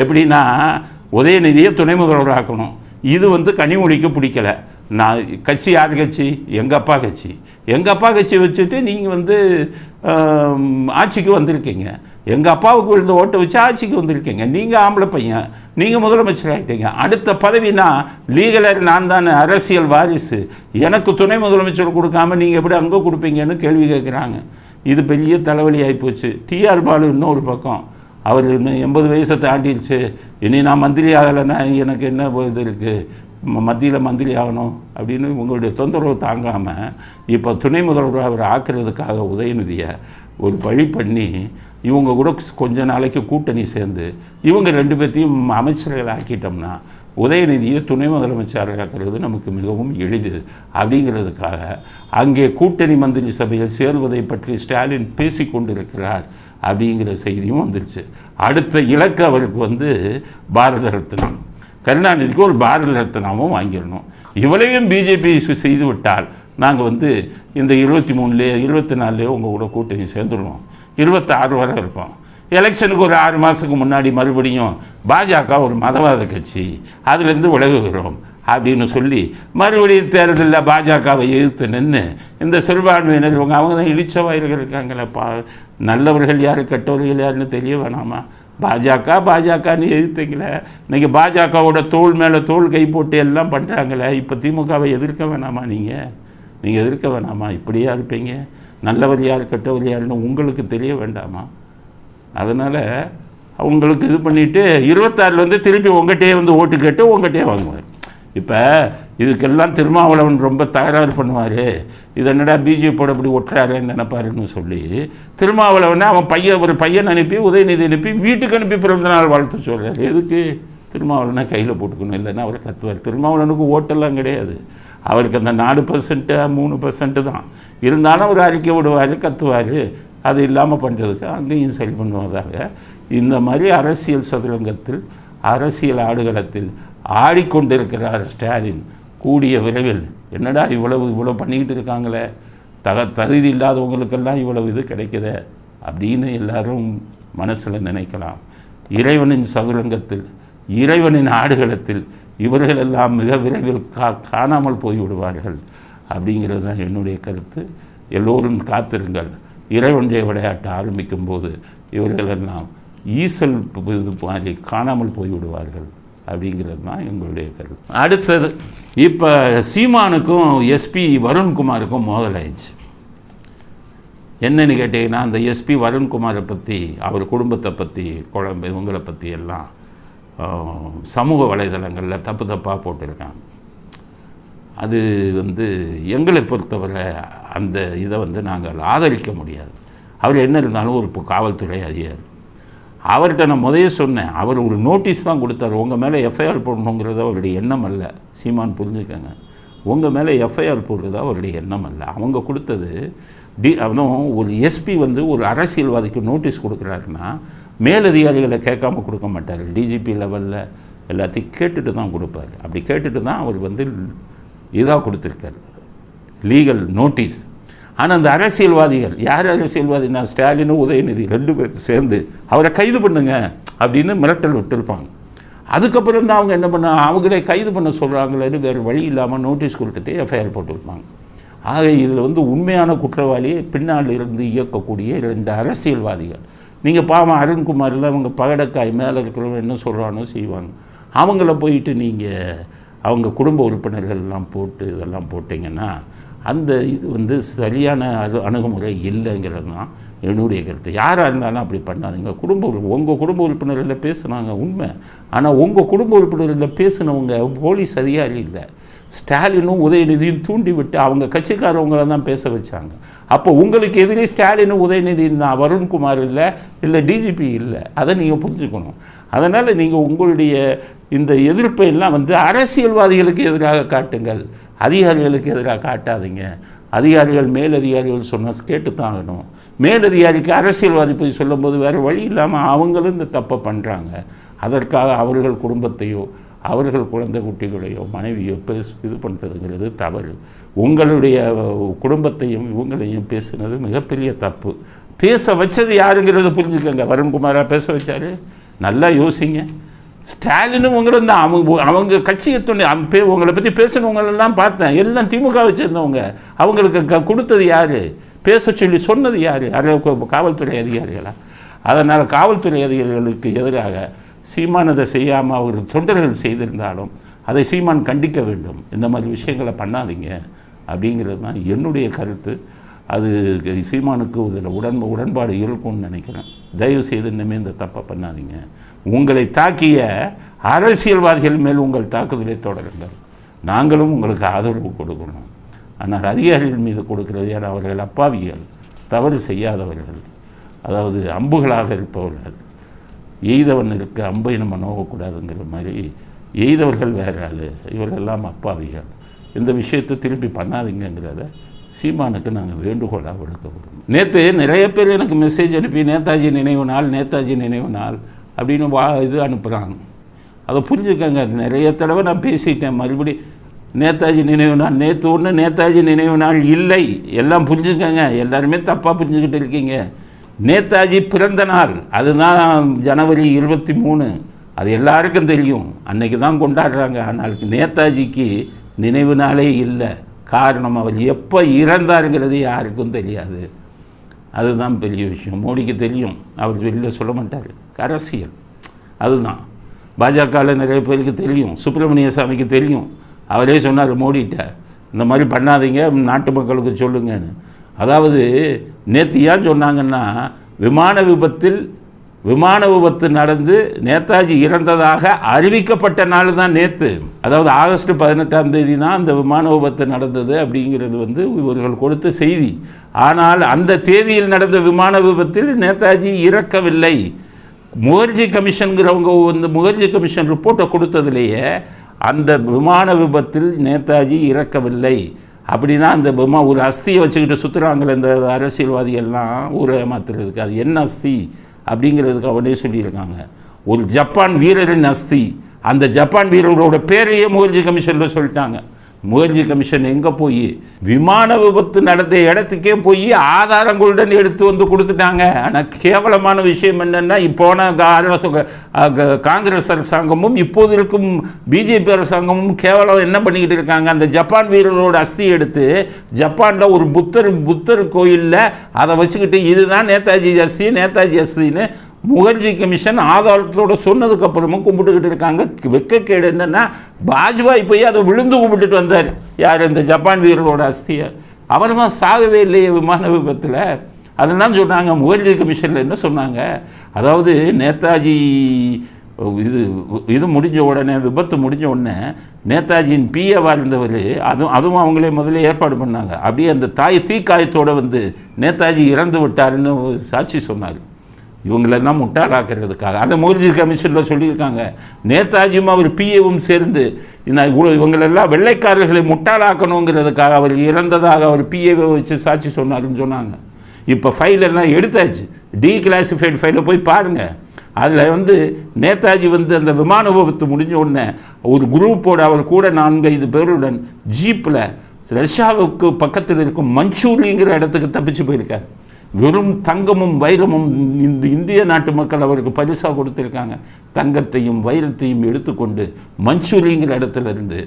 எப்படின்னா, உதயநிதியை துணை முதல்வர் ஆக்கணும். இது கனிமொழிக்கு பிடிக்கலை. நான் கட்சி யார் கட்சி? எங்கள் அப்பா கட்சி. எங்கள் அப்பா கட்சி வச்சுட்டு நீங்கள் ஆட்சிக்கு வந்திருக்கீங்க. எங்கள் அப்பாவுக்கு விழுந்த ஓட்டை வச்சு ஆட்சிக்கு வந்திருக்கீங்க. நீங்கள் ஆம்பளை பையன், நீங்கள் முதலமைச்சர் ஆகிட்டீங்க. அடுத்த பதவினா லீகலர் நான் தானே, அரசியல் வாரிசு. எனக்கு துணை முதலமைச்சர் கொடுக்காம நீங்கள் எப்படி அங்கே கொடுப்பீங்கன்னு கேள்வி கேட்குறாங்க. இது பெரிய தலைவலி ஆகிப்போச்சு. டிஆர் பாலு இன்னொரு பக்கம், அவர் இன்னும் 80 வயசை தாண்டிடுச்சு. இனி நான் மந்திரி ஆகலைன்னா எனக்கு என்ன இது இருக்குது, மத்தியில் மந்திரி ஆகணும் அப்படின்னு உங்களுடைய தொந்தரவு தாங்காமல் இப்போ துணை முதல்வர் அவர் ஆக்குறதுக்காக உதயநிதியை ஒரு வழி பண்ணி இவங்க கூட கொஞ்ச நாளைக்கு கூட்டணி சேர்ந்து இவங்க 2 பேர்த்தையும் அமைச்சர்கள் ஆக்கிட்டோம்னா உதயநிதியை துணை முதலமைச்சர் ஆக்குறது நமக்கு மிகவும் எளிது அப்படிங்கிறதுக்காக அங்கே கூட்டணி மந்திரி சபையில் சேர்வதை பற்றி ஸ்டாலின் பேசி கொண்டிருக்கிறார் அப்படிங்கிற செய்தியும் வந்துருச்சு. அடுத்த இலக்கு அவருக்கு பாரத ரத்னம். கருணாநிதிக்கு ஒரு பாரத ரத்னாவும் வாங்கிடணும். இவ்வளவையும் பிஜேபி செய்து விட்டால் நாங்கள் இந்த 23 24 உங்கள் கூட கூட்டணி சேர்ந்துடுவோம். 26 வரை இருப்போம். எலெக்ஷனுக்கு ஒரு 6 மாதத்துக்கு முன்னாடி மறுபடியும் பாஜக ஒரு மதவாத கட்சி, அதுலேருந்து விலகுகிறோம் அப்படின்னு சொல்லி மறுபடியும் தேர்தலில் பாஜகவை எதிர்த்து நின்று இந்த சிறுபான்மையினர் அவங்க தான் இழிச்சவாயிர்கள் இருக்காங்களே. நல்லவர்கள் யார் கெட்டவர்கள் யாருன்னு தெரிய வேணாமா? பாஜகன்னு எதிர்த்தீங்களே. இன்றைக்கி பாஜகவோட தோள் மேலே தோள் கை போட்டு எல்லாம் பண்ணுறாங்களே. இப்போ திமுகவை எதிர்க்க வேணாமா? நீங்கள் எதிர்க்க வேணாமா? இப்படியா இருப்பீங்க? நல்லவர் யார் கெட்டவர் யாருன்னு உங்களுக்கு தெரிய வேண்டாமா? அதனால் அவங்களுக்கு இது பண்ணிவிட்டு 26 திருப்பி உங்கள்கிட்டயே ஓட்டு கேட்டு உங்கள்கிட்டயே வாங்குவார். இப்போ இதுக்கெல்லாம் திருமாவளவன் ரொம்ப தகராறு பண்ணுவார். இது என்னடா பிஜேபியோட இப்படி ஒட்டுறாருன்னு நினைப்பாருன்னு சொல்லி திருமாவளவனை ஒரு பையன் அனுப்பி உதயநிதி அனுப்பி வீட்டுக்கு அனுப்பி பிறந்தநாள் வாழ்த்து சொல்கிறார். எதுக்கு? திருமாவளவனை கையில் போட்டுக்கணும், இல்லைன்னா அவர் கத்துவார். திருமாவளவனுக்கு ஓட்டெல்லாம் கிடையாது. அவருக்கு அந்த 4% 3% தான் இருந்தாலும் அவர் அறிக்கை விடுவார், கத்துவார். அது இல்லாமல் பண்ணுறதுக்கு அங்கேயும் சரி பண்ணுவதாக இந்த மாதிரி அரசியல் சதுரங்கத்தில், அரசியல் ஆடுகளத்தில் ஆடிக்கொண்டிருக்கிறார் ஸ்டாலின். கூடிய விரைவில் என்னடா இவ்வளவு பண்ணிக்கிட்டு இருக்காங்களே, தகுதி இல்லாதவங்களுக்கெல்லாம் இவ்வளவு இது கிடைக்குதே அப்படின்னு எல்லாரும் மனசில் நினைக்கலாம். இறைவனின் சதுரங்கத்தில், இறைவனின் ஆடுகளத்தில் இவர்களெல்லாம் மிக விரைவில் காணாமல் போய்விடுவார்கள் அப்படிங்கிறது தான் என்னுடைய கருத்து. எல்லோரும் காத்திருங்கள். இறைவனுடைய விளையாட்டு ஆரம்பிக்கும் போது இவர்களெல்லாம் ஈசல் மாதிரி காணாமல் போய்விடுவார்கள் அப்படிங்கிறது தான் எங்களுடைய கருத்து. அடுத்தது, இப்போ சீமானுக்கும் எஸ்பி வருண்குமாருக்கும் மோதல் ஆயிடுச்சு. என்னன்னு கேட்டிங்கன்னா, அந்த எஸ்பி வருண்குமாரை பற்றி, அவர் குடும்பத்தை பற்றி, இவங்களை பற்றி எல்லாம் சமூக வலைதளங்களில் தப்பாக போட்டிருக்காங்க. அது எங்களை பொறுத்தவரை அந்த இதை நாங்கள் ஆதரிக்க முடியாது. அவர் என்ன இருந்தாலும் ஒரு காவல்துறை அதிகாரி. அவர்கிட்ட நான் முதல்ல சொன்னேன், அவர் ஒரு நோட்டீஸ் தான் கொடுத்தாரு. உங்கள் மேலே எஃப்ஐஆர் போடணுங்கிறத அவருடைய எண்ணம் அல்ல. சீமான் புரிஞ்சுக்கங்க, உங்கள் மேலே எஃப்ஐஆர் போடுறதா அவருடைய எண்ணம் அல்ல. அவங்க கொடுத்தது அதுவும் ஒரு எஸ்பி ஒரு அரசியல்வாதிக்கு நோட்டீஸ் கொடுக்குறாருன்னா மேலதிகாரிகளை கேட்காம கொடுக்க மாட்டார். டிஜிபி லெவலில் எல்லாத்தையும் கேட்டுட்டு தான் கொடுப்பார். அப்படி கேட்டுட்டு தான் அவர் இதாக கொடுத்துருக்காரு, லீகல் நோட்டீஸ். ஆனால் அந்த அரசியல்வாதிகள், யார் அரசியல்வாதினா ஸ்டாலினும் உதயநிதி 2 பேர் சேர்ந்து அவரை கைது பண்ணுங்க அப்படின்னு மிரட்டல் விட்டுருப்பாங்க. அதுக்கப்புறம் தான் அவங்க என்ன பண்ண, அவங்களே கைது பண்ண சொல்கிறாங்களேன்னு வேறு வழி இல்லாமல் நோட்டீஸ் கொடுத்துட்டு எஃப்ஐஆர் போட்டுருப்பாங்க. ஆக இதில் உண்மையான குற்றவாளியை பின்னால் இருந்து இயக்கக்கூடிய 2 அரசியல்வாதிகள். நீங்கள் பாவம் அருண்குமாரில் அவங்க பகடக்காய் மேலே இருக்கிறவங்க என்ன சொல்கிறானோ செய்வாங்க. அவங்கள போயிட்டு நீங்கள் அவங்க குடும்ப உறுப்பினர்கள்லாம் போட்டு இதெல்லாம் போட்டிங்கன்னா அந்த இது சரியான அணுகுமுறை இல்லைங்கிறது தான் என்னுடைய கருத்து. யாராக இருந்தாலும் அப்படி பண்ணாதீங்க. உங்கள் குடும்ப உறுப்பினர்களில் பேசுனாங்க உண்மை. ஆனால் உங்கள் குடும்ப உறுப்பினர்களில் பேசுனவங்க போலீஸ் அதிகாரி இல்லை. ஸ்டாலினும் உதயநிதியும் தூண்டி விட்டு அவங்க கட்சிக்காரவங்களை தான் பேச வச்சாங்க. அப்போ உங்களுக்கு எதிரே ஸ்டாலினும் உதயநிதியும் தான், வருண்குமார் இல்லை டிஜிபி இல்லை. அதை நீங்கள் புரிஞ்சுக்கணும். அதனால் நீங்கள் உங்களுடைய இந்த எதிர்ப்பை எல்லாம் அரசியல்வாதிகளுக்கு எதிராக காட்டுங்கள், அதிகாரிகளுக்கு எதிராக காட்டாதீங்க. அதிகாரிகள் மேலதிகாரிகள் சொன்னால் கேட்டு தான் ஆகணும். மேலதிகாரிக்கு அரசியல்வாதி போய் சொல்லும்போது வேறு வழி இல்லாமல் அவங்களும் இந்த தப்பை பண்ணுறாங்க. அதற்காக அவர்கள் குடும்பத்தையோ அவர்கள் குழந்தை குட்டிகளையோ மனைவியோ இது பண்ணுறதுங்கிறது தவறு. உங்களுடைய குடும்பத்தையும் இவங்களையும் பேசுனது மிகப்பெரிய தப்பு. பேச வச்சது யாருங்கிறத புரிஞ்சுக்கங்க. வருண்குமாரா பேச வச்சாரு? நல்லா யோசிங்க. ஸ்டாலினும் தான் அவங்க கட்சியை உங்களை பற்றி பேசினவங்களெல்லாம் பார்த்தேன், எல்லாம் திமுக வச்சுருந்தவங்க. அவங்களுக்கு கொடுத்தது யார், பேச சொல்லி சொன்னது யார்? காவல்துறை அதிகாரிகளா? அதனால் காவல்துறை அதிகாரிகளுக்கு எதிராக சீமான் அதை செய்யாமல் அவர் தொண்டர்கள் செய்திருந்தாலும் அதை சீமான் கண்டிக்க வேண்டும். இந்த மாதிரி விஷயங்களை பண்ணாதீங்க அப்படிங்கிறது தான் என்னுடைய கருத்து. அது சீமானுக்கு இதில் உடன்பாடு இருக்கும்னு நினைக்கிறேன். தயவு செய்து இனிமேல் இந்த தப்பை பண்ணாதீங்க. உங்களை தாக்கிய அரசியல்வாதிகள் மேல் உங்கள் தாக்குதலை தொடருங்கள். நாங்களும் உங்களுக்கு ஆதரவு கொடுக்கணும். ஆனால் அதிகாரிகள் மீது கொடுக்கிறது, ஏன்னா அவர்கள் அப்பாவிகள், தவறு செய்யாதவர்கள், அதாவது அம்புகளாக இருப்பவர்கள். எய்தவன் இருக்க அம்பை நம்ம நோகக்கூடாதுங்கிற மாதிரி எய்தவர்கள் வேற ஆள், இவர்களெல்லாம் அப்பாவிகள். இந்த விஷயத்தை திருப்பி பண்ணாதீங்கிறத சீமானுக்கு நாங்கள் வேண்டுகோளாக விடுக்க விடுவோம். நேற்று நிறைய பேர் எனக்கு மெசேஜ் அனுப்பி நேதாஜி நினைவு நாள், நேதாஜி நினைவு நாள் அப்படின்னு இது அனுப்புகிறாங்க. அதை புரிஞ்சுக்கங்க. நிறைய தடவை நான் பேசிட்டேன். மறுபடி நேதாஜி நினைவு நாள் நேற்று ஒன்று நேதாஜி நினைவு நாள் இல்லை. எல்லாம் புரிஞ்சுக்கங்க. எல்லாருமே தப்பாக புரிஞ்சுக்கிட்டு இருக்கீங்க. நேதாஜி பிறந்த நாள் அதுதான் ஜனவரி 23. அது எல்லாருக்கும் தெரியும். அன்னைக்கு தான் கொண்டாடுறாங்க. ஆனால் நேதாஜிக்கு நினைவு நாளே இல்லை. காரணம், அவர் எப்போ இறந்தாருங்கிறது யாருக்கும் தெரியாது. அதுதான் பெரிய விஷயம். மோடிக்கு தெரியும், அவர் வெளியில் சொல்ல மாட்டார். அரசியல் அதுதான். பாஜகவில் நிறைய பேருக்கு தெரியும், சுப்பிரமணிய சாமிக்கு தெரியும். அவரே சொன்னார் மோடிகிட்ட, இந்த மாதிரி பண்ணாதீங்க, நாட்டு மக்களுக்கு சொல்லுங்கன்னு. அதாவது நேற்று ஏன் சொன்னாங்கன்னா, விமான விபத்து நடந்து நேதாஜி இறந்ததாக அறிவிக்கப்பட்ட நாள் தான் நேற்று. அதாவது ஆகஸ்ட் 18ஆம் தேதி தான் அந்த விமான விபத்து நடந்தது அப்படிங்கிறது இவர்கள் கொடுத்த செய்தி. ஆனால் அந்த தேதியில் நடந்த விமான விபத்தில் நேதாஜி இறக்கவில்லை. முகர்ஜி கமிஷன்கிறவங்க முகர்ஜி கமிஷன் ரிப்போர்ட்டை கொடுத்ததுலேயே அந்த விமான விபத்தில் நேதாஜி இறக்கவில்லை அப்படின்னா, அந்த ஒரு அஸ்தியை வச்சுக்கிட்டு சுற்றுறாங்களே இந்த அரசியல்வாதிகள்லாம் ஊரை ஏமாத்துறதுக்கு, அது என்ன அஸ்தி அப்படிங்கிறதுக்கு அவனே சொல்லியிருக்காங்க. ஒரு ஜப்பான் வீரரின் அஸ்தி. அந்த ஜப்பான் வீரரோட பேரையே முகர்ஜி கமிஷனில் சொல்லிட்டாங்க. முகர்ஜி கமிஷன் எங்கே போய் விமான விபத்து நடந்த இடத்துக்கே போய் ஆதாரங்களுடன் எடுத்து கொடுத்துட்டாங்க. ஆனால் கேவலமான விஷயம் என்னென்னா, இப்போன காங்கிரஸ் அரசாங்கமும் இப்போது இருக்கும் பிஜேபி அரசாங்கமும் கேவலம் என்ன பண்ணிக்கிட்டு இருக்காங்க, அந்த ஜப்பான் வீரரோட அஸ்தி எடுத்து ஜப்பானில் ஒரு புத்தர் கோயிலில் அதை வச்சுக்கிட்டு இதுதான் நேதாஜி அஸ்தின்னு முகர்ஜி கமிஷன் ஆதாரத்தோடு சொன்னதுக்கப்புறமும் கும்பிட்டுக்கிட்டு இருக்காங்க. வெக்கக்கேடு என்னென்னா, வாஜ்பாய் போய் அதை விழுந்து கும்பிட்டுட்டு வந்தார். யார்? இந்த ஜப்பான் வீரரோட அஸ்தியை. அவர் தான் சாகவே இல்லையே விமான விபத்தில். அதெல்லாம் சொன்னாங்க. முகர்ஜி கமிஷனில் என்ன சொன்னாங்க, அதாவது நேதாஜி இது முடிஞ்ச உடனே, விபத்து முடிஞ்ச உடனே நேதாஜியின் பிஏவாக இருந்தவர், அதுவும் அவங்களே முதல்ல ஏற்பாடு பண்ணாங்க. அப்படியே அந்த தீக்காயத்தோடு வந்து நேதாஜி இறந்து விட்டாருன்னு சாட்சி சொன்னார். இவங்களெல்லாம் முட்டாளாக்குறதுக்காக அந்த முகர்ஜி கமிஷனில் சொல்லியிருக்காங்க. நேதாஜியும் அவர் பிஏவும் சேர்ந்து இவங்களெல்லாம் வெள்ளைக்காரர்களை முட்டாளாக்கணுங்கிறதுக்காக அவர் இறந்ததாக அவர் பிஏவை வச்சு சாட்சி சொன்னாருன்னு சொன்னாங்க. இப்போ ஃபைலெல்லாம் எடுத்தாச்சு, டீக்ளாசிஃபைடு ஃபைலை போய் பாருங்கள். அதில் வந்து நேதாஜி வந்து அந்த விமான விபத்து முடிஞ்ச உடனே ஒரு குரூப்போடு அவர் கூட 4-5 பேருடன் ஜீப்பில் ரஷ்யாவுக்கு பக்கத்தில் இருக்கும் மஞ்சூரிங்கிற இடத்துக்கு தப்பிச்சு போயிருக்கார். வெறும் தங்கமும் வைரமும் இந்த இந்திய நாட்டு மக்கள் அவருக்கு பரிசாக கொடுத்துருக்காங்க. தங்கத்தையும் வைரத்தையும் எடுத்துக்கொண்டு மஞ்சூரிங்கிற இடத்துல இருந்து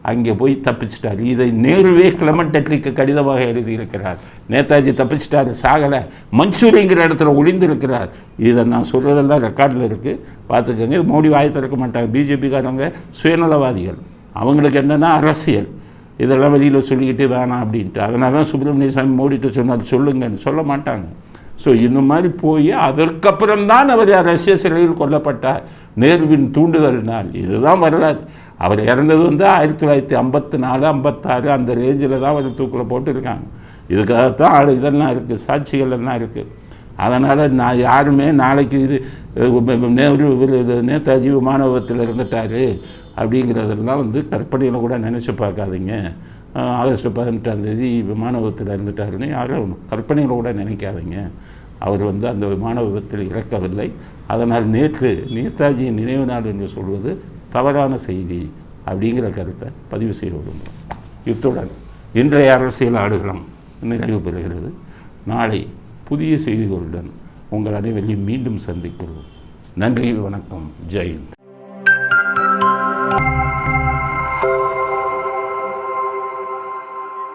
அங்கே போய் தப்பிச்சிட்டார். இதை நேருவே கிளமண்ட் அட்லிக்கு கடிதமாக எழுதியிருக்கிறார். நேதாஜி தப்பிச்சிட்டார், சாகலை, மஞ்சூரிங்கிற இடத்துல ஒளிந்திருக்கிறார். இதை நான் சொல்கிறதெல்லாம் ரெக்கார்டில் இருக்குது, பார்த்துக்கோங்க. மோடி வாய் திறக்க மாட்டாங்க. பிஜேபிக்காரங்க சுயநலவாதிகள், அவங்களுக்கு என்னென்னா அரசியல், இதெல்லாம் வெளியில் சொல்லிக்கிட்டு வேணாம் அப்படின்ட்டு. அதனால தான் சுப்பிரமணிய சாமி மோடிட்டு சொன்னார், சொல்லுங்கன்னு சொல்ல மாட்டாங்க. ஸோ இந்த மாதிரி போய் அதற்கப்புறம்தான் அவர் ரஷ்ய சிறையில் கொல்லப்பட்டார், நேருவின் தூண்டுதல்னால். இதுதான் வரலாறு. அவர் இறந்தது வந்து 1954, 56 அந்த ரேஞ்சில் தான் அவர் தூக்கில் போட்டுருக்காங்க. இதுக்காகத்தான் இதெல்லாம் இருக்குது, சாட்சிகள் எல்லாம் இருக்குது. அதனால் நான் யாருமே நாளைக்கு நேதாஜி விமான விபத்தில் இருந்துட்டார் அப்படிங்கிறதெல்லாம் வந்து கற்பனையில் கூட நினச்சி பார்க்காதீங்க. ஆகஸ்ட் 18ஆம் தேதி விமான விபத்தில் இருந்துட்டாருன்னு யாரும் கற்பனையில் கூட நினைக்காதீங்க. அவர் வந்து அந்த விமான விபத்தில் இறக்கவில்லை. அதனால் நேற்று நேதாஜியின் நினைவு நாள் என்று சொல்வது தவறான செய்தி அப்படிங்கிற கருத்தை பதிவு செய்ய விரும்புகிறோம். இத்துடன் இன்றைய அரசியல் ஆடுகளம் நிறைவு பெறுகிறது. நாளை புதிய செய்திகளுடன் உங்கள் அனைவரையும் மீண்டும் சந்திக்கிறோம். நன்றி, வணக்கம், ஜெயந்த்.